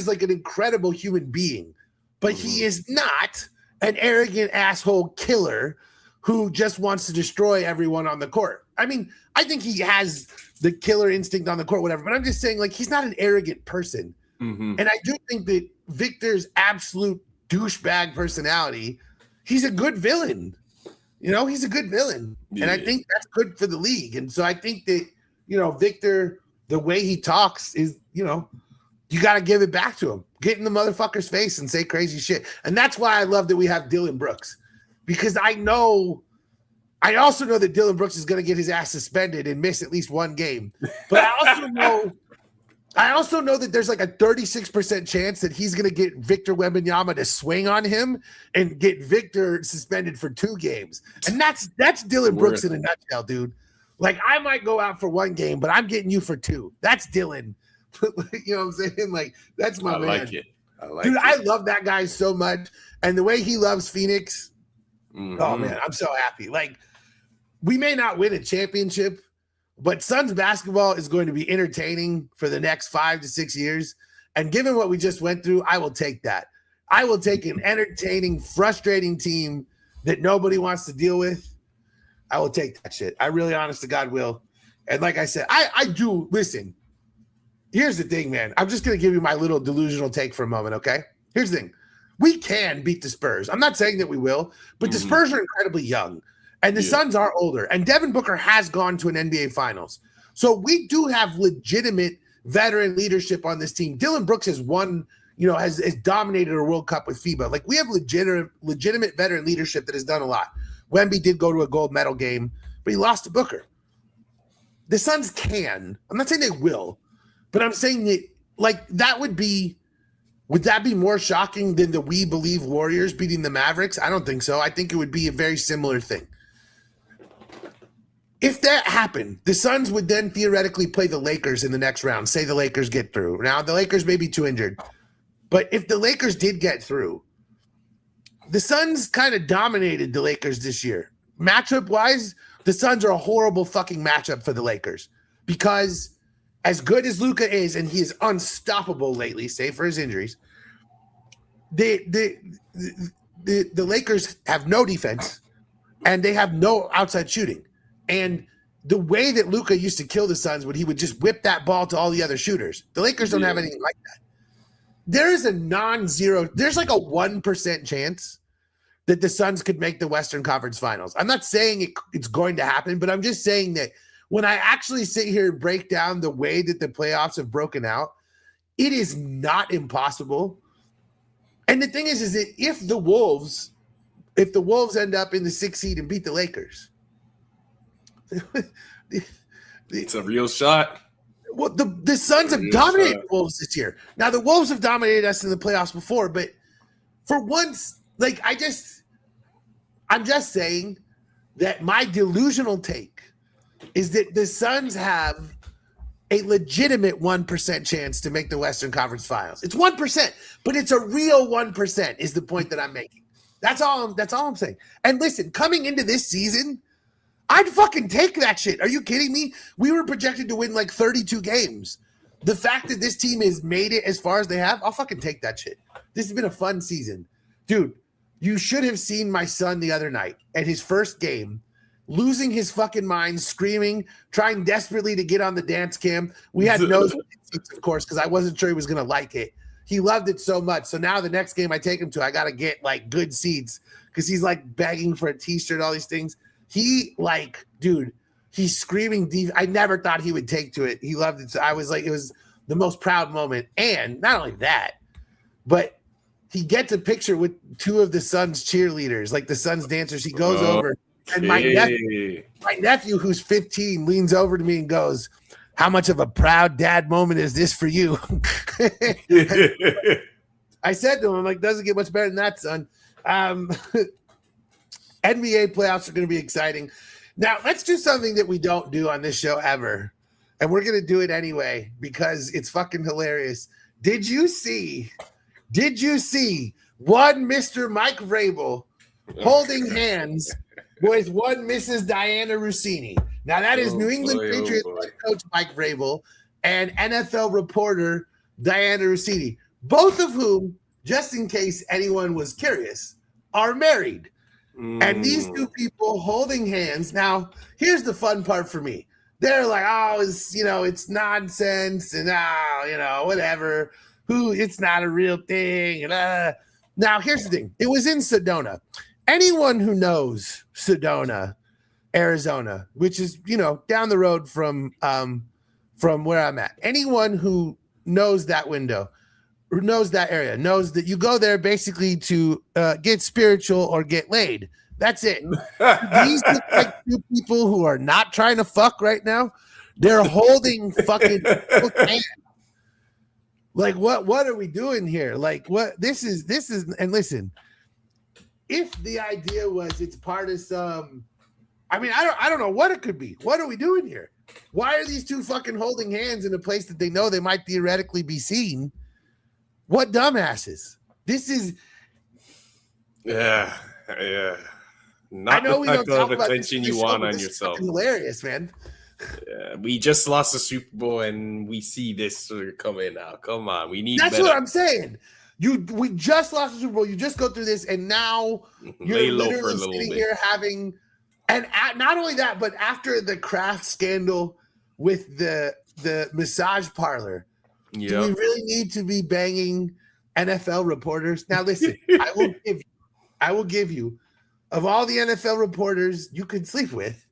like an incredible human being, but he is not an arrogant asshole killer who just wants to destroy everyone on the court. I mean, I think he has the killer instinct on the court, whatever, but I'm just saying, like, he's not an arrogant person. And I do think that Victor's absolute douchebag personality, he's a good villain. He's a good villain. Yeah. And I think that's good for the league. And so I think that, Victor, the way he talks is, you got to give it back to him. Get in the motherfucker's face and say crazy shit. And that's why I love that we have Dillon Brooks, because I also know that Dillon Brooks is going to get his ass suspended and miss at least one game. But I also know that there's like a 36% chance that he's going to get Victor Wembanyama to swing on him and get Victor suspended for 2 games. And that's Dillon Brooks in a nutshell, dude. Like, I might go out for 1 game, but I'm getting you for 2. That's Dillon. You know what I'm saying? Like, that's my man. Like it. Dude, I love that guy so much. And the way he loves Phoenix, oh, man, I'm so happy. Like, we may not win a championship, but Suns basketball is going to be entertaining for the next 5 to 6 years. And given what we just went through, I will take that. I will take an entertaining, frustrating team that nobody wants to deal with. I will take that shit. I really, honest to God, will. And like I said, I do. Listen, here's the thing, man. I'm just going to give you my little delusional take for a moment, okay? Here's the thing. We can beat the Spurs. I'm not saying that we will, but the Spurs are incredibly young. And the Suns are older. And Devin Booker has gone to an NBA Finals. So we do have legitimate veteran leadership on this team. Dillon Brooks has won, has dominated a World Cup with FIBA. Like, we have legitimate veteran leadership that has done a lot. Wemby did go to a gold medal game, but he lost to Booker. The Suns can. I'm not saying they will, but I'm saying that, like, would that be more shocking than the We Believe Warriors beating the Mavericks? I don't think so. I think it would be a very similar thing. If that happened, the Suns would then theoretically play the Lakers in the next round. Say the Lakers get through. Now, the Lakers may be too injured. But if the Lakers did get through, the Suns kind of dominated the Lakers this year. Matchup-wise, the Suns are a horrible fucking matchup for the Lakers. Because as good as Luka is, and he is unstoppable lately, save for his injuries, the Lakers have no defense, and they have no outside shooting. And the way that Luka used to kill the Suns, when he would just whip that ball to all the other shooters, the Lakers don't have anything like that. There is a non-zero, there's like a 1% chance that the Suns could make the Western Conference Finals. I'm not saying it's going to happen, but I'm just saying that when I actually sit here and break down the way that the playoffs have broken out, it is not impossible. And the thing is that if the Wolves end up in the 6th seed and beat the Lakers, it's a real shot. Well, the Suns have dominated the Wolves this year. Now, the Wolves have dominated us in the playoffs before, but for once, like, I'm just saying that my delusional take is that the Suns have a legitimate 1% chance to make the Western Conference Finals. It's 1%, but it's a real 1% is the point that I'm making. That's all I'm saying. And listen, coming into this season, I'd fucking take that shit. Are you kidding me? We were projected to win like 32 games. The fact that this team has made it as far as they have, I'll fucking take that shit. This has been a fun season. Dude, you should have seen my son the other night at his first game, losing his fucking mind, screaming, trying desperately to get on the dance cam. We had no seats, of course, because I wasn't sure he was going to like it. He loved it so much. So now the next game I take him to, I got to get like good seats because he's like begging for a t-shirt, all these things. He like, dude, he's screaming deep. I never thought he would take to it. He loved it. So I was like, it was the most proud moment. And not only that, but he gets a picture with 2 of the Suns cheerleaders, like the Suns dancers. He goes over, and my nephew, who's 15, leans over to me and goes, how much of a proud dad moment is this for you? I said to him, I'm like, doesn't get much better than that, son. NBA playoffs are going to be exciting. Now, let's do something that we don't do on this show ever. And we're going to do it anyway because it's fucking hilarious. Did you see one Mr. Mike Vrabel holding hands with one Mrs. Diana Rossini? Now, that is New England Patriots head coach Mike Vrabel and NFL reporter Diana Rossini, both of whom, just in case anyone was curious, are married. And these two people holding hands. Now, here's the fun part for me. They're like, oh, it's nonsense and whatever. It's not a real thing. And now, here's the thing. It was in Sedona. Anyone who knows Sedona, Arizona, which is down the road from where I'm at. Anyone who knows that window, who knows that area, knows that you go there basically to get spiritual or get laid. That's it. These look like two people who are not trying to fuck right now. They're holding fucking hands. Like, what are we doing here? Like, what this is, and listen, if the idea was it's part of some, I don't know what it could be. What are we doing here? Why are these two fucking holding hands in a place that they know they might theoretically be seen? What dumbasses. This is. Yeah. Not I know we the don't type talk of about attention this you want on yourself. Hilarious, man. Yeah, we just lost the Super Bowl and we see this coming now. Come on, we need. That's better. what I'm saying. We just lost the Super Bowl. You just go through this, and now you're literally sitting here having, and not only that, but after the Kraft scandal with the massage parlor, do we really need to be banging NFL reporters? Now, listen, I will give you, of all the NFL reporters you could sleep with,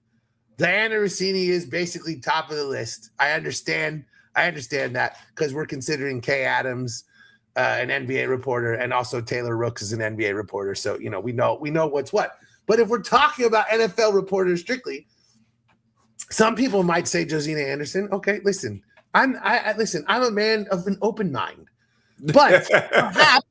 Diana Rossini is basically top of the list. I understand that because we're considering Kay Adams an NBA reporter, and also Taylor Rooks is an NBA reporter. So we know what's what. But if we're talking about NFL reporters strictly, some people might say Josina Anderson. Okay, listen, I'm a man of an open mind, but perhaps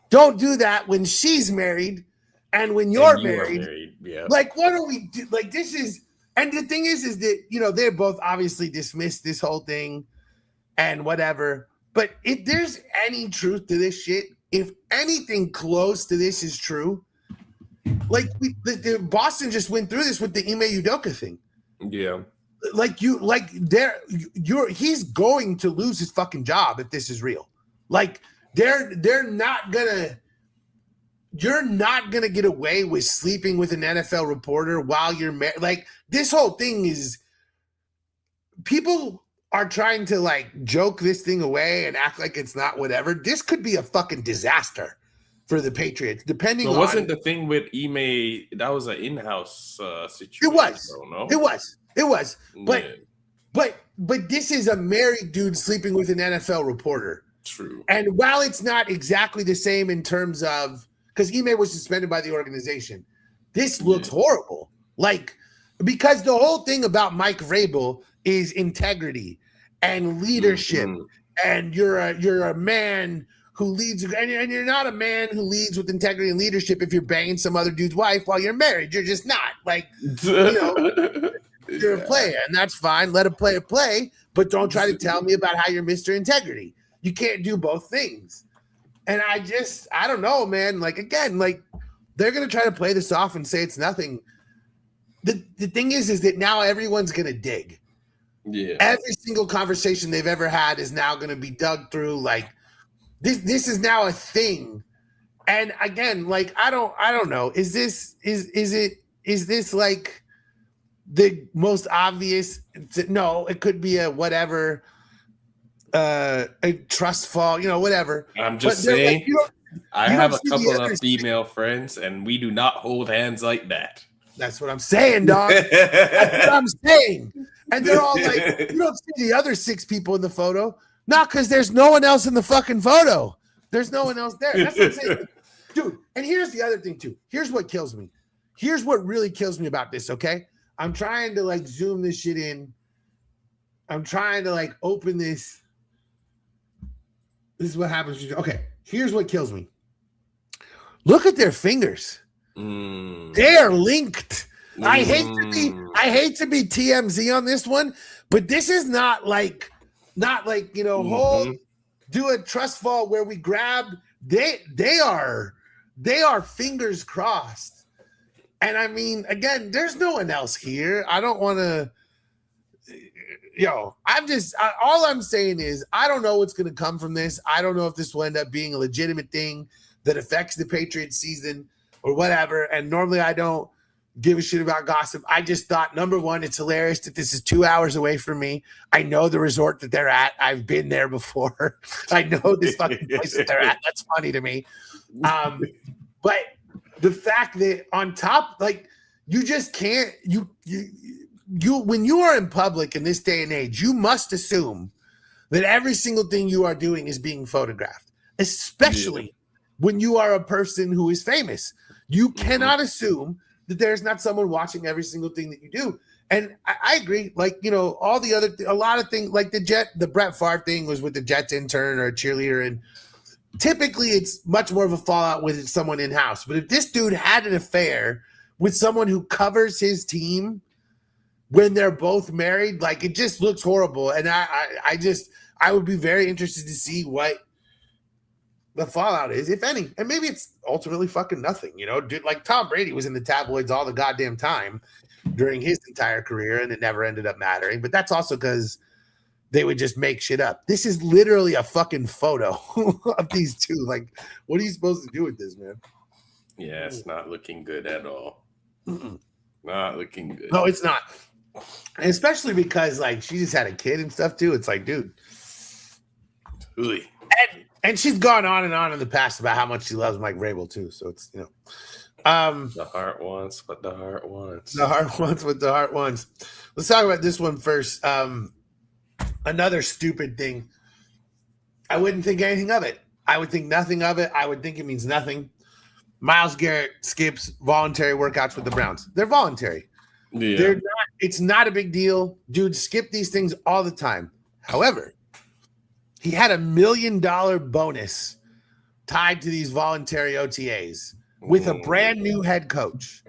don't do that when she's married and when you're married. Yeah. Like, what are we do? Like, this is. And the thing is that, they're both obviously dismissed this whole thing and whatever. But if there's any truth to this shit, if anything close to this is true, like the Boston just went through this with the Ime Udoka thing. Yeah. He's going to lose his fucking job if this is real. Like, you're not gonna get away with sleeping with an NFL reporter while you're married. Like, this whole thing is, people are trying to like joke this thing away and act like it's not whatever. This could be a fucking disaster for the Patriots, depending on. Wasn't the thing with Ime, that was an in-house situation? It was. Though, no? It was. But Yeah. But this is a married dude sleeping with an NFL reporter. True. And while it's not exactly the same in terms of, because Ime was suspended by the organization, this looks horrible. Like, because the whole thing about Mike Vrabel is integrity and leadership, and you're a man who leads, and you're not a man who leads with integrity and leadership if you're banging some other dude's wife while you're married. You're just not. Like, you're a player, and that's fine. Let a player play, but don't try to tell me about how you're Mr. Integrity. You can't do both things. And I don't know, man. Like, again, like, they're going to try to play this off and say it's nothing. The thing is that now everyone's going to dig. Yeah. Every single conversation they've ever had is now going to be dug through. Like, this is now a thing. And again, like, I don't know. Is this like the most obvious? No, it could be a whatever, a trust fall, whatever. I'm just saying, like, I have a couple of female six. friends, and we do not hold hands like that. That's what I'm saying, dog. That's what I'm saying. And they're all like, you don't see the other 6 people in the photo. Not because there's no one else in the fucking photo. There's no one else there. That's what I'm saying. Dude, and here's the other thing, too. Here's what kills me. Here's what really kills me about this, okay? I'm trying to, like, zoom this shit in. I'm trying to like open this. This is what happens. Okay, here's what kills me. Look at their fingers. They are linked. I hate to be TMZ on this one, but this is not like do a trust fall where we grab. They are fingers crossed. And I mean, again, there's no one else here. I don't want to. All I'm saying is I don't know what's going to come from this. I don't know if this will end up being a legitimate thing that affects the Patriots season or whatever. And normally I don't give a shit about gossip. I just thought, number one, it's hilarious that this is 2 hours away from me. I know the resort that they're at. I've been there before. I know this fucking place that they're at. That's funny to me. But the fact that on top, like, you just can't, you when you are in public in this day and age, you must assume that every single thing you are doing is being photographed, especially when you are a person who is famous. You cannot assume that there's not someone watching every single thing that you do. And I agree. Like, all the other, a lot of things, like the Brett Favre thing was with the Jets intern or a cheerleader. And typically it's much more of a fallout with someone in-house. But if this dude had an affair with someone who covers his team when they're both married, like, it just looks horrible. And I would be very interested to see what the fallout is, if any. And maybe it's ultimately fucking nothing, dude. Like, Tom Brady was in the tabloids all the goddamn time during his entire career, and it never ended up mattering. But that's also because they would just make shit up. This is literally a fucking photo of these two. Like, what are you supposed to do with this, man? Yeah, it's not looking good at all. Not looking good. No, it's not. And especially because, like, she just had a kid and stuff too. It's like, dude. Really? And she's gone on and on in the past about how much she loves Mike Vrabel too. So it's, the heart wants what the heart wants. The heart wants what the heart wants. Let's talk about this one first. Another stupid thing. I wouldn't think anything of it. I would think nothing of it. I would think it means nothing. Myles Garrett skips voluntary workouts with the Browns. They're voluntary. Yeah. They're not. It's not a big deal. Dude, skip these things all the time. However, he had $1 million bonus tied to these voluntary OTAs with a brand new head coach.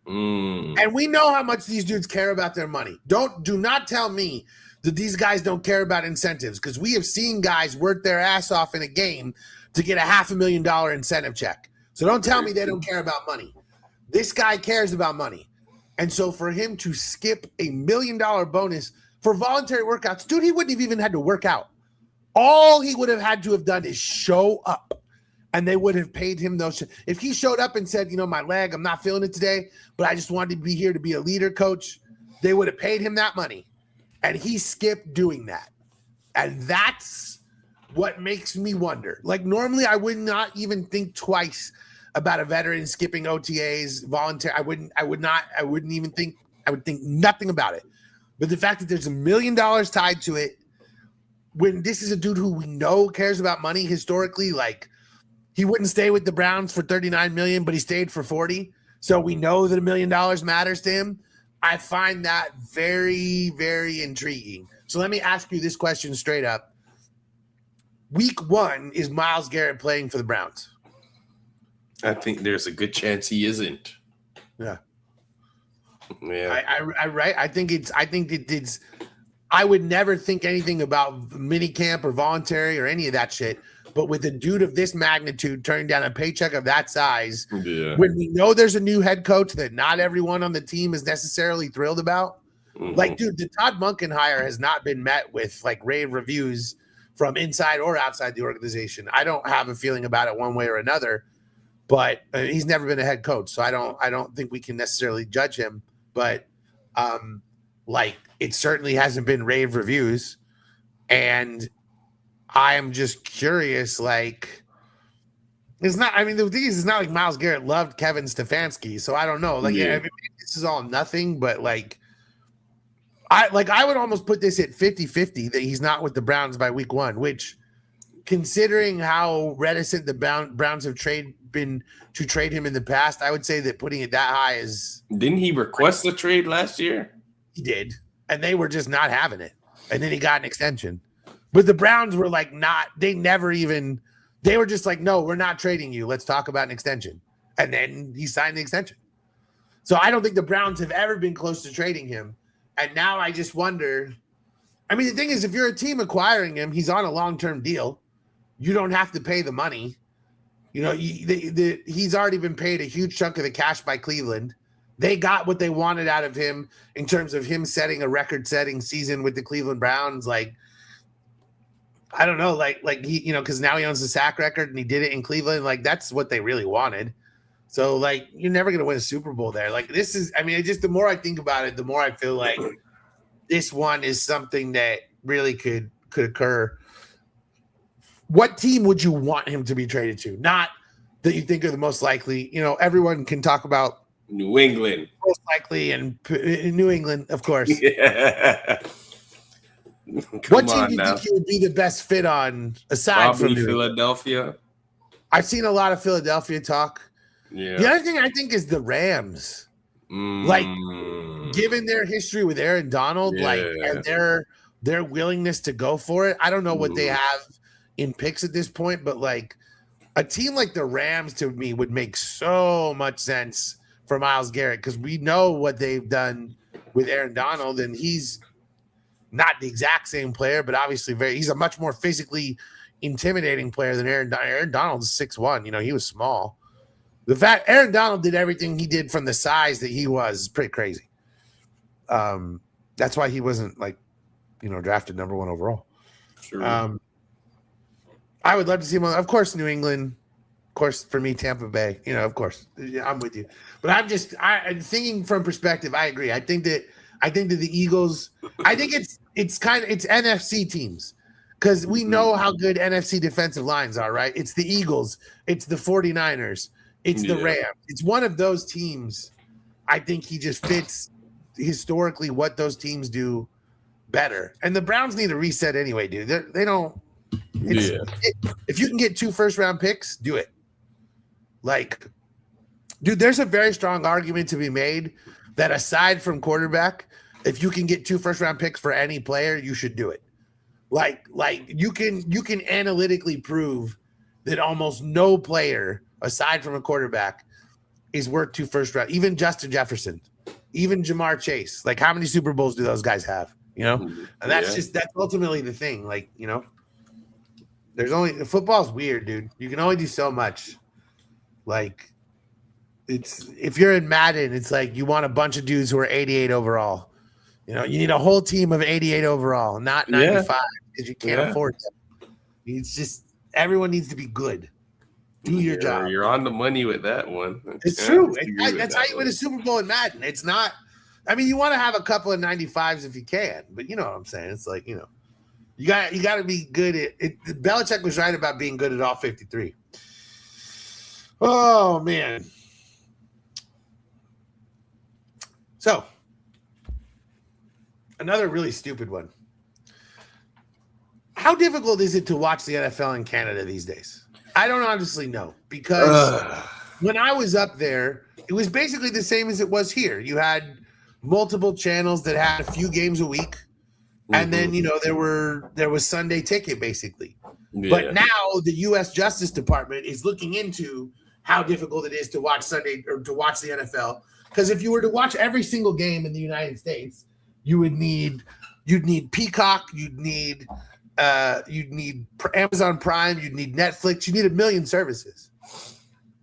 And we know how much these dudes care about their money. Do not tell me that these guys don't care about incentives, because we have seen guys work their ass off in a game to get a $500,000 incentive check. So don't tell me they don't care about money. This guy cares about money. And so for him to skip $1 million bonus for voluntary workouts, dude, he wouldn't have even had to work out. All he would have had to have done is show up, and they would have paid him those. If he showed up and said, my leg, I'm not feeling it today, but I just wanted to be here to be a leader coach, they would have paid him that money. And he skipped doing that. And that's what makes me wonder. Like, normally I would not even think twice about a veteran skipping OTAs voluntary. I would think nothing about it. But the fact that there's $1 million tied to it, when this is a dude who we know cares about money historically, like, he wouldn't stay with the Browns for $39 million, but he stayed for $40. So we know that $1 million matters to him. I find that very, very intriguing. So let me ask you this question straight up. Week 1, is Myles Garrett playing for the Browns? I think there's a good chance he isn't. Yeah. Yeah. I think it's I would never think anything about mini camp or voluntary or any of that shit. But with a dude of this magnitude turning down a paycheck of that size, when we know there's a new head coach that not everyone on the team is necessarily thrilled about, like, dude, the Todd Monken hire has not been met with like rave reviews from inside or outside the organization. I don't have a feeling about it one way or another, but he's never been a head coach, so I don't think we can necessarily judge him. But like, it certainly hasn't been rave reviews, and I am just curious. Like, it's not. I mean, the thing is, it's not like Myles Garrett loved Kevin Stefanski, so I don't know. Like, I mean, this is all nothing, but like, I would almost put this at 50-50 that he's not with the Browns by week 1, which, considering how reticent the Browns have been to trade him in the past, I would say that putting it that high is. Didn't he request a trade last year? He did, and they were just not having it. and then he got an extension. But the Browns were like they were just like, no, we're not trading you. Let's talk about an extension. And then he signed the extension. So I don't think the Browns have ever been close to trading him. And now I just wonder. I mean, the thing is, if you're a team acquiring him, he's on a long-term deal. You don't have to pay the money. You know, he's already been paid a huge chunk of the cash by Cleveland. They got what they wanted out of him in terms of him setting a record-setting season with the Cleveland Browns. Like, I don't know, like he, you know, because now he owns the sack record and he did it in Cleveland. Like, that's what they really wanted. So, like, you're never going to win a Super Bowl there. Like, this is, I mean, just the more I think about it, the more I feel like this one is something that really could occur. What team would you want him to be traded to? Not that you think are the most likely. You know, everyone can talk about New England. Most likely, and New England, of course. Yeah. What team do you think he would be the best fit on aside Probably from Philadelphia? I've seen a lot of Philadelphia talk. Yeah. The other thing I think is the Rams. Like, given their history with Aaron Donald, like, and their willingness to go for it, I don't know what they have in picks at this point, but like a team like the Rams to me would make so much sense for Myles Garrett because we know what they've done with Aaron Donald, and he's not the exact same player, but obviously he's a much more physically intimidating player than Aaron Donald. Aaron Donald's 6'1", you know, he was small. The fact Aaron Donald did everything he did from the size that he was is pretty crazy. That's why he wasn't, like, you know, drafted number 1 overall. Sure. I would love to see him of course, New England. Of course, for me, Tampa Bay. You know, of course, I'm with you. But I'm thinking from perspective. I agree. I think that the Eagles. I think it's NFC teams because we know how good NFC defensive lines are. Right? It's the Eagles. It's the 49ers. It's the Rams. It's one of those teams. I think he just fits historically what those teams do better. And the Browns need a reset anyway, dude. They don't. If you can get 2 first-round picks, do it. Like, dude, there's a very strong argument to be made that aside from quarterback, if you can get 2 first-round picks for any player, you should do it. Like you can analytically prove that almost no player aside from a quarterback is worth 2 first-round. Even Justin Jefferson, even Jamar Chase. Like, how many Super Bowls do those guys have? You know, and that's ultimately the thing. Like, you know. Football's weird, dude. You can only do so much. Like, if you're in Madden, it's like you want a bunch of dudes who are 88 overall. You know, you need a whole team of 88 overall, not 95, because you can't afford them. It's just everyone needs to be good. Do your job. You're on the money with that one. It's true. That's how you win a Super Bowl in Madden. It's not. I mean, you want to have a couple of 95s if you can, but you know what I'm saying. It's like, you know. You got to be good at it. Belichick was right about being good at all 53. Oh, man. So, another really stupid one. How difficult is it to watch the NFL in Canada these days? I don't honestly know because when I was up there, it was basically the same as it was here. You had multiple channels that had a few games a week. And then, you know, there was Sunday Ticket basically. Yeah. But now the U.S. Justice Department is looking into how difficult it is to watch Sunday or to watch the NFL. Because if you were to watch every single game in the United States, you'd need Peacock, you'd need Amazon Prime, you'd need Netflix, you need a million services.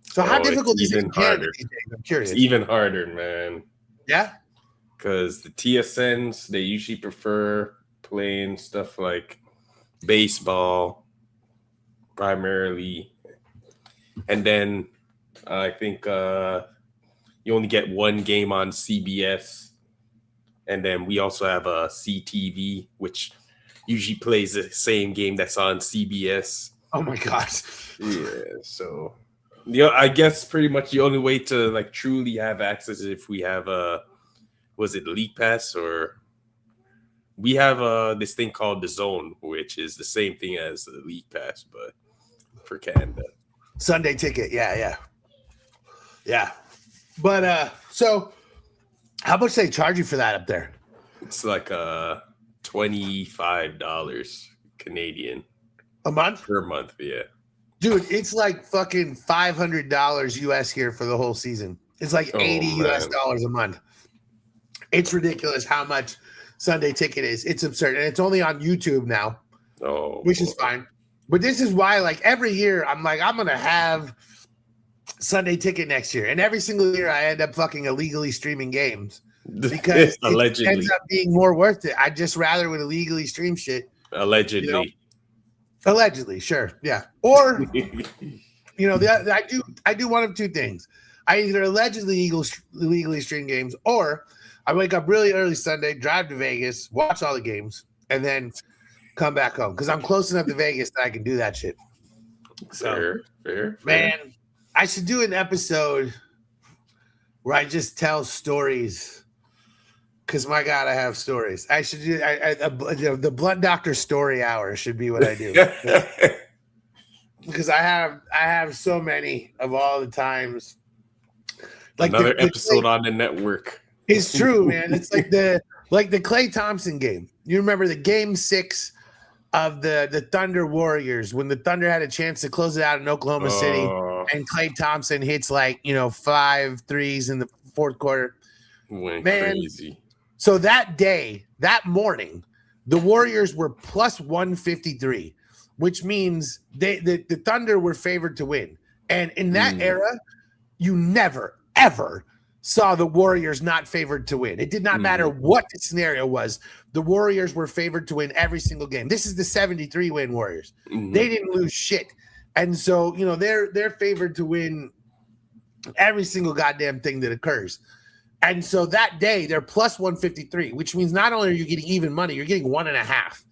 So how difficult is it in Canada these days? I'm curious. It's even harder, man. Yeah. Because the TSNs, they usually prefer playing stuff like baseball primarily. And then I think you only get one game on CBS. And then we also have a CTV, which usually plays the same game that's on CBS. Oh, my gosh. Yeah, so I guess pretty much the only way to like truly have access is if we have was it League Pass, or we have this thing called The Zone, which is the same thing as the League Pass, but for Canada. Sunday Ticket, yeah. But so how much they charge you for that up there? It's like $25 Canadian a month per month. Yeah. dude. It's like fucking $500 US here for the whole season. It's like Oh, 80 US man. dollars a month. It's ridiculous how much Sunday Ticket is. It's absurd, and it's only on YouTube now, Oh, which is boy. fine. But this is why, like, every year I'm like, I'm gonna have Sunday Ticket next year, and every single year I end up fucking illegally streaming games because it Allegedly. ends up being more worth it. I'd just rather would illegally stream shit. Allegedly. Allegedly, sure, yeah. Or I do one of two things. I either allegedly illegally stream games, or I wake up really early Sunday, drive to Vegas, watch all the games, and then come back home because I'm close enough to Vegas that I can do that shit. So, Fair. man, I should do an episode where I just tell stories. Because my God, I have stories. I should do the Blunt Doctor Story Hour should be what I do. Because I have so many of all the times. Like another episode on the network. It's true, man. It's like the Klay Thompson game. You remember the game 6 of the Thunder Warriors when the Thunder had a chance to close it out in Oklahoma City, and Klay Thompson hits 5 threes in the fourth quarter. Went Man, crazy. So that day, that morning, the Warriors were plus 153, which means the Thunder were favored to win. And in that era, you never, ever saw the Warriors not favored to win. It did not matter what the scenario was. The Warriors were favored to win every single game. This is the 73 win Warriors. They didn't lose shit. And so, they're favored to win every single goddamn thing that occurs. And so that day they're plus 153, which means not only are you getting even money, you're getting 1.5.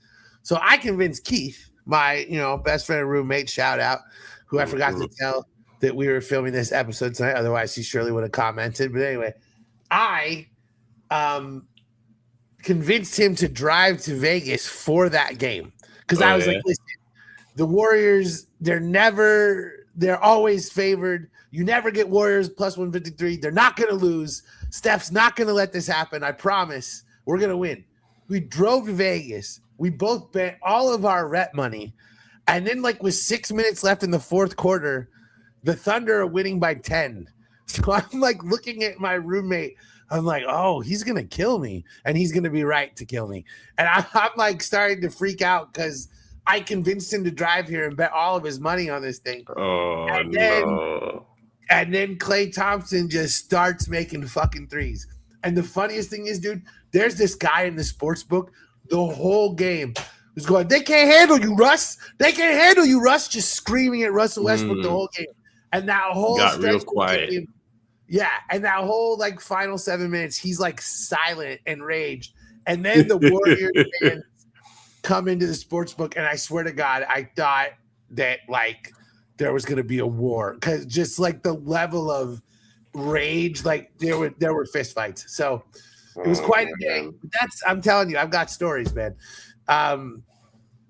So I convinced Keith, my, best friend and roommate, shout out, who I forgot to tell that we were filming this episode tonight. Otherwise, he surely would have commented. But anyway, I convinced him to drive to Vegas for that game because I was like, listen, the Warriors, they're always favored. You never get Warriors plus 153. They're not going to lose. Steph's not going to let this happen. I promise. We're going to win. We drove to Vegas. We both bet all of our rep money. And then, with 6 minutes left in the fourth quarter, the Thunder are winning by 10. So I'm looking at my roommate. I'm like, oh, he's going to kill me. And he's going to be right to kill me. And I'm starting to freak out because I convinced him to drive here and bet all of his money on this thing. Oh, no. And then Klay Thompson just starts making fucking threes. And the funniest thing is, dude, there's this guy in the sports book the whole game who's going, they can't handle you, Russ. They can't handle you, Russ. Just screaming at Russell Westbrook the whole game. And that whole got real quiet. Game, yeah. And that whole final 7 minutes, he's silent and raged. And then the Warriors fans come into the sports book. And I swear to God, I thought that there was going to be a war because just the level of rage, there were fist fights. So it was quite a day. I'm telling you, I've got stories, man.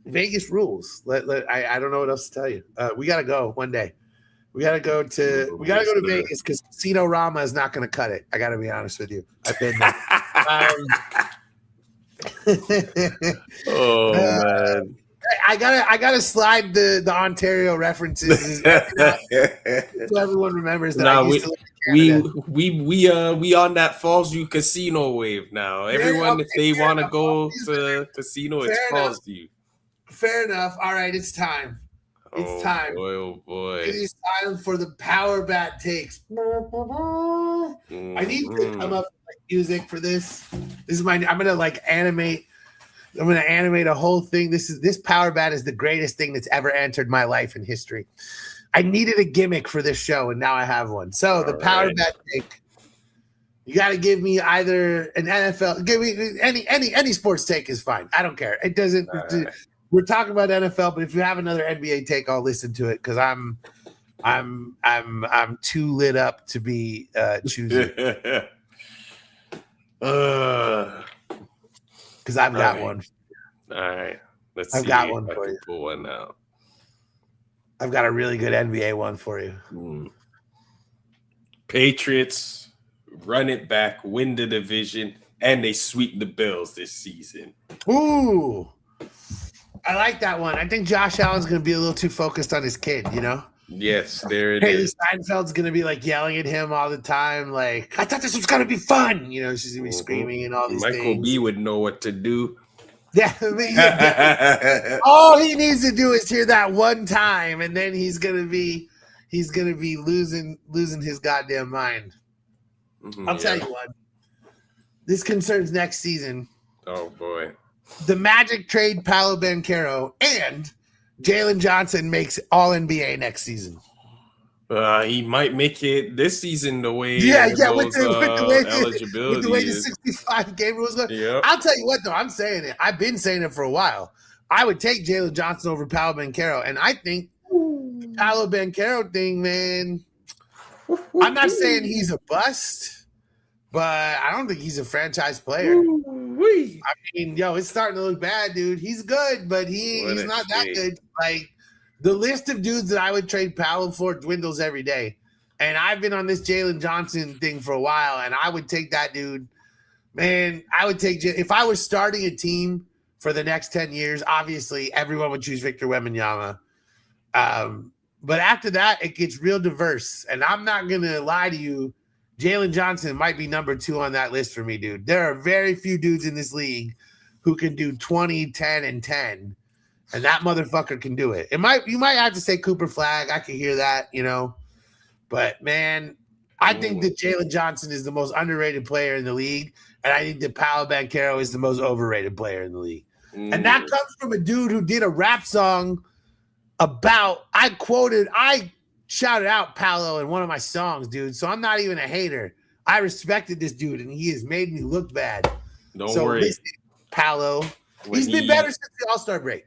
Vegas rules. I don't know what else to tell you. We got to go one day. We got to go to Vegas because Casino Rama is not going to cut it. I got to be honest with you. I've been there. Oh man. I gotta slide the Ontario references so everyone remembers that. We on that Fallsview casino wave now. Everyone, if they want to go to casino, it's Fallsview. Fair enough. All right, it's time. It's time. Oh boy! It is time for the Power Bat takes. I need to come up with music for this. This is I'm gonna animate. I'm going to animate a whole thing. This Power Bat is the greatest thing that's ever entered my life in history. I needed a gimmick for this show, and now I have one. So the Power Bat take, you got to give me either an NFL, give me any sports take is fine. I don't care. It doesn't. We're talking about NFL, but if you have another NBA take, I'll listen to it because I'm too lit up to be choosing. Because I've got one. All right. I've got one for you. Pull one out. I've got a really good NBA one for you. Patriots run it back, win the division, and they sweep the Bills this season. Ooh, I like that one. I think Josh Allen's going to be a little too focused on his kid, you know? Yes, there it Haley is. Steinfeld's going to be like yelling at him all the time. Like, I thought this was going to be fun. You know, she's going to be screaming and all these Michael things. B would know what to do. Yeah, I mean, all he needs to do is hear that one time, and then he's gonna be losing his goddamn mind. I'll tell you what. This concerns next season. Oh boy. The Magic trade Paolo Banchero and Jalen Johnson makes All NBA next season. He might make it this season the way with the eligibility way the is. 65 game rules go. Yep. I'll tell you what, though, I'm saying it. I've been saying it for a while. I would take Jalen Johnson over Paolo Banchero, and I think the Paolo Banchero thing, man. I'm not saying he's a bust, but I don't think he's a franchise player. I mean, it's starting to look bad, dude. He's good, but he's not that good. Like, the list of dudes that I would trade Paolo for dwindles every day. And I've been on this Jalen Johnson thing for a while, and I would take that dude. Man, I would take – if I was starting a team for the next 10 years, obviously everyone would choose Victor Wembanyama. But after that, it gets real diverse. And I'm not going to lie to you. Jalen Johnson might be number 2 on that list for me, dude. There are very few dudes in this league who can do 20, 10, and 10. And that motherfucker can do it. You might have to say Cooper Flag. I can hear that, you know. But, man, I think that Jalen Johnson is the most underrated player in the league. And I think that Paolo Banchero is the most overrated player in the league. And that comes from a dude who did a rap song about – I shouted out Paolo in one of my songs, dude. So I'm not even a hater. I respected this dude, and he has made me look bad. Don't worry. Listen, Paolo. He's been better since the All-Star break.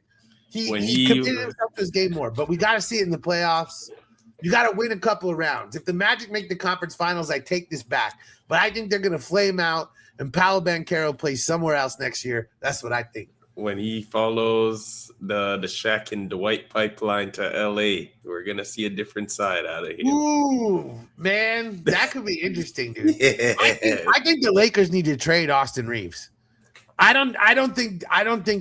He committed himself to his game more, but we got to see it in the playoffs. You got to win a couple of rounds. If the Magic make the conference finals, I take this back. But I think they're going to flame out, and Paolo Banchero plays somewhere else next year. That's what I think. When he follows the Shaq and Dwight pipeline to LA, we're going to see a different side out of him. Ooh, man, that could be interesting, dude. I think the Lakers need to trade Austin Reeves. I don't think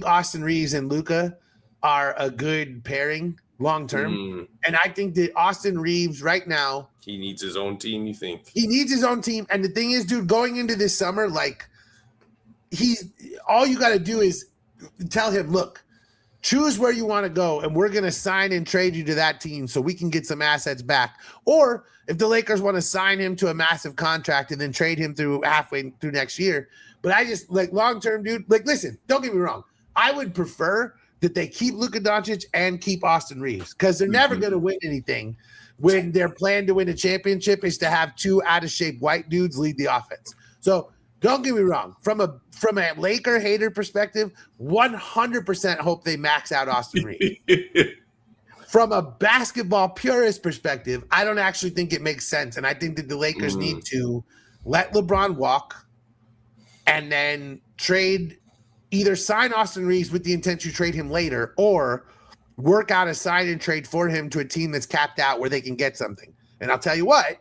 Austin Reeves and Luka are a good pairing long term. And I think that Austin Reeves right now, he needs his own team, you think? He needs his own team. And the thing is, dude, going into this summer, like, all you got to do is tell him, look, choose where you want to go, and we're going to sign and trade you to that team so we can get some assets back. Or if the Lakers want to sign him to a massive contract and then trade him through halfway through next year. But I just, like, long-term, dude, like, listen, don't get me wrong. I would prefer that they keep Luka Doncic and keep Austin Reeves, because they're never going to win anything when their plan to win a championship is to have 2 out-of-shape white dudes lead the offense. So don't get me wrong. From a Laker hater perspective, 100% hope they max out Austin Reeves. From a basketball purist perspective, I don't actually think it makes sense. And I think that the Lakers need to let LeBron walk and then either sign Austin Reeves with the intent to trade him later, or work out a sign and trade for him to a team that's capped out where they can get something. And I'll tell you what,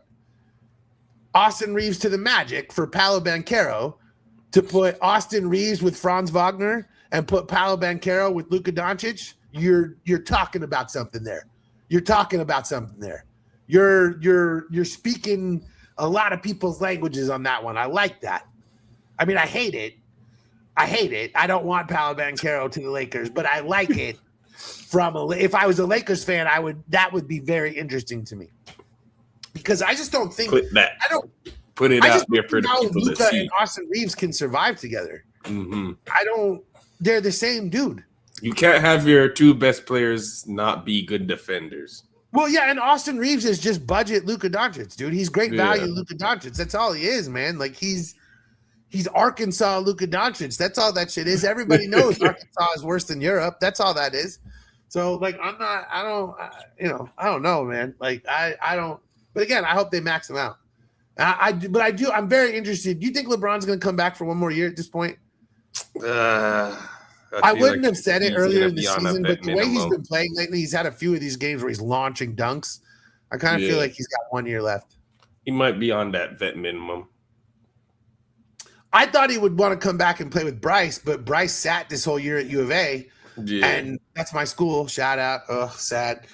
Austin Reeves to the Magic for Paolo Banchero, to put Austin Reeves with Franz Wagner and put Paolo Banchero with Luka Doncic, you're talking about something there. You're talking about something there. You're speaking a lot of people's languages on that one. I like that. I mean, I hate it. I don't want Paolo Banchero to the Lakers, but I like it. If I was a Lakers fan, that would be very interesting to me, because I just don't think put it out there for the people Luka to see. and Austin Reeves can survive together. Mm-hmm. They're the same dude. You can't have your 2 best players not be good defenders. Well, yeah, and Austin Reeves is just budget Luka Doncic, dude. He's great value Luka Doncic. That's all he is, man. Like, he's Arkansas Luka Doncic. That's all that shit is. Everybody knows Arkansas is worse than Europe. That's all that is. So, like, I don't know, man. Like, I don't. But again, I hope they max him out. I'm very interested. Do you think LeBron's going to come back for one more year at this point? I wouldn't have said it earlier in the season, but the way he's been playing lately, he's had a few of these games where he's launching dunks. I kind of feel like he's got 1 year left. He might be on that vet minimum. I thought he would want to come back and play with Bryce, but Bryce sat this whole year at U of A, and that's my school. Shout out. Oh, sad.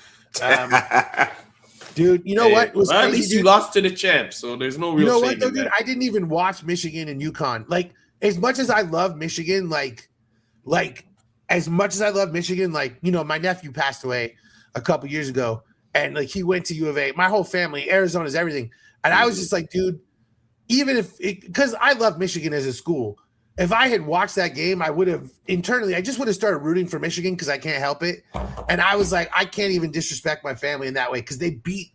Dude, you know what? Well, at least you lost to the champs, so there's no real. You know what, shame though, in dude? that. I didn't even watch Michigan and UConn. Like, as much as I love Michigan, as much as I love Michigan, my nephew passed away a couple years ago, and like he went to U of A. My whole family, Arizona's everything, and I was just like, dude, even if because I love Michigan as a school. If I had watched that game, I would have internally, I just would have started rooting for Michigan because I can't help it. And I was like, I can't even disrespect my family in that way because they beat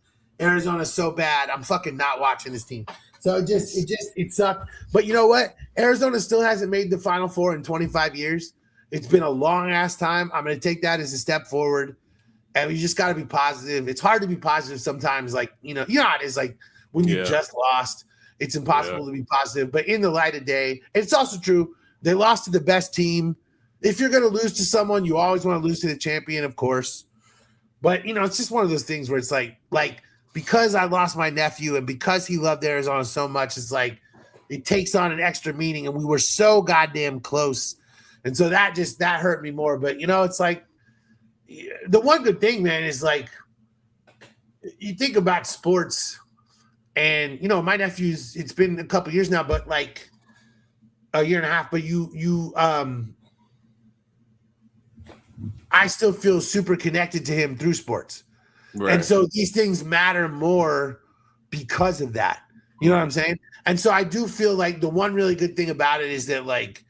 Arizona so bad. I'm fucking not watching this team. So it sucked. But you know what? Arizona still hasn't made the Final Four in 25 years. It's been a long ass time. I'm going to take that as a step forward. And you just got to be positive. It's hard to be positive sometimes. Like, you know how it is like when you just lost. It's impossible to be positive, but in the light of day, it's also true. They lost to the best team. If you're going to lose to someone, you always want to lose to the champion, of course. But, it's just one of those things where it's like because I lost my nephew and because he loved Arizona so much, it's like it takes on an extra meaning. And we were so goddamn close. And so that hurt me more. But, it's like the one good thing, man, is like you think about sports. And my nephew's, it's been a couple years now, but like a year and a half, but I still feel super connected to him through sports. Right. And so these things matter more because of that. You know what I'm saying? And so I do feel like the one really good thing about it is that like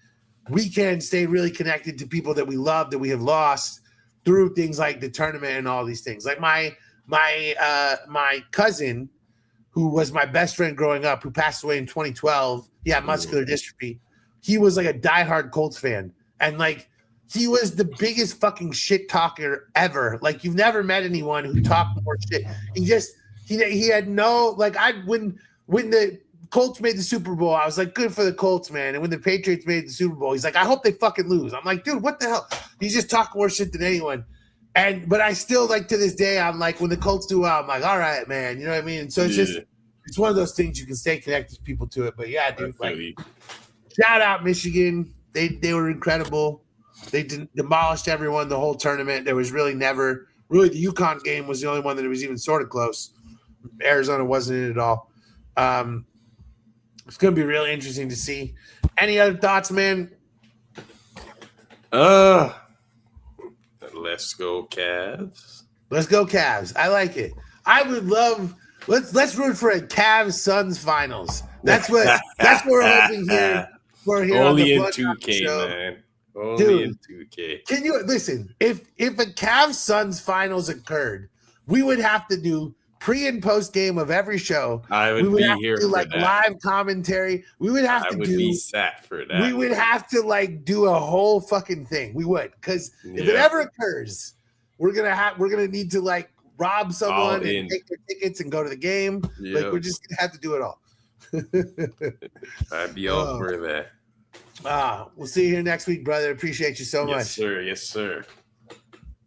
we can stay really connected to people that we love, that we have lost through things like the tournament and all these things. Like my cousin, who was my best friend growing up, who passed away in 2012. He had muscular dystrophy. He was like a diehard Colts fan. And like, he was the biggest fucking shit talker ever. Like, you've never met anyone who talked more shit. He had no, like, when the Colts made the Super Bowl, I was like, good for the Colts, man. And when the Patriots made the Super Bowl, he's like, I hope they fucking lose. I'm like, dude, what the hell? He's just talking more shit than anyone. But I still, like, to this day, I'm like, when the Colts do well, I'm like, all right, man. You know what I mean? And so it's one of those things you can stay connected to people to it. But yeah, dude, like, shout out Michigan. They were incredible. They demolished everyone the whole tournament. There was really the UConn game was the only one that it was even sort of close. Arizona wasn't in it at all. It's going to be really interesting to see. Any other thoughts, man? Let's go Cavs. Let's go Cavs. I like it. I would love. Let's root for a Cavs Suns finals. That's what we're hoping here. Only in 2K, man. Only in 2K. Can you listen? If a Cavs Suns finals occurred, we would have to do pre and post game of every show. I would be here for like that. Live commentary. We would have to do. Be sat for that. We would have to like do a whole fucking thing. We would, because if it ever occurs, we're gonna need to like rob someone and take their tickets and go to the game. Yep. Like, we're just gonna have to do it all. I'd be all for that. We'll see you here next week, brother. Appreciate you so much. Yes, sir. Yes, sir.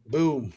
Boom.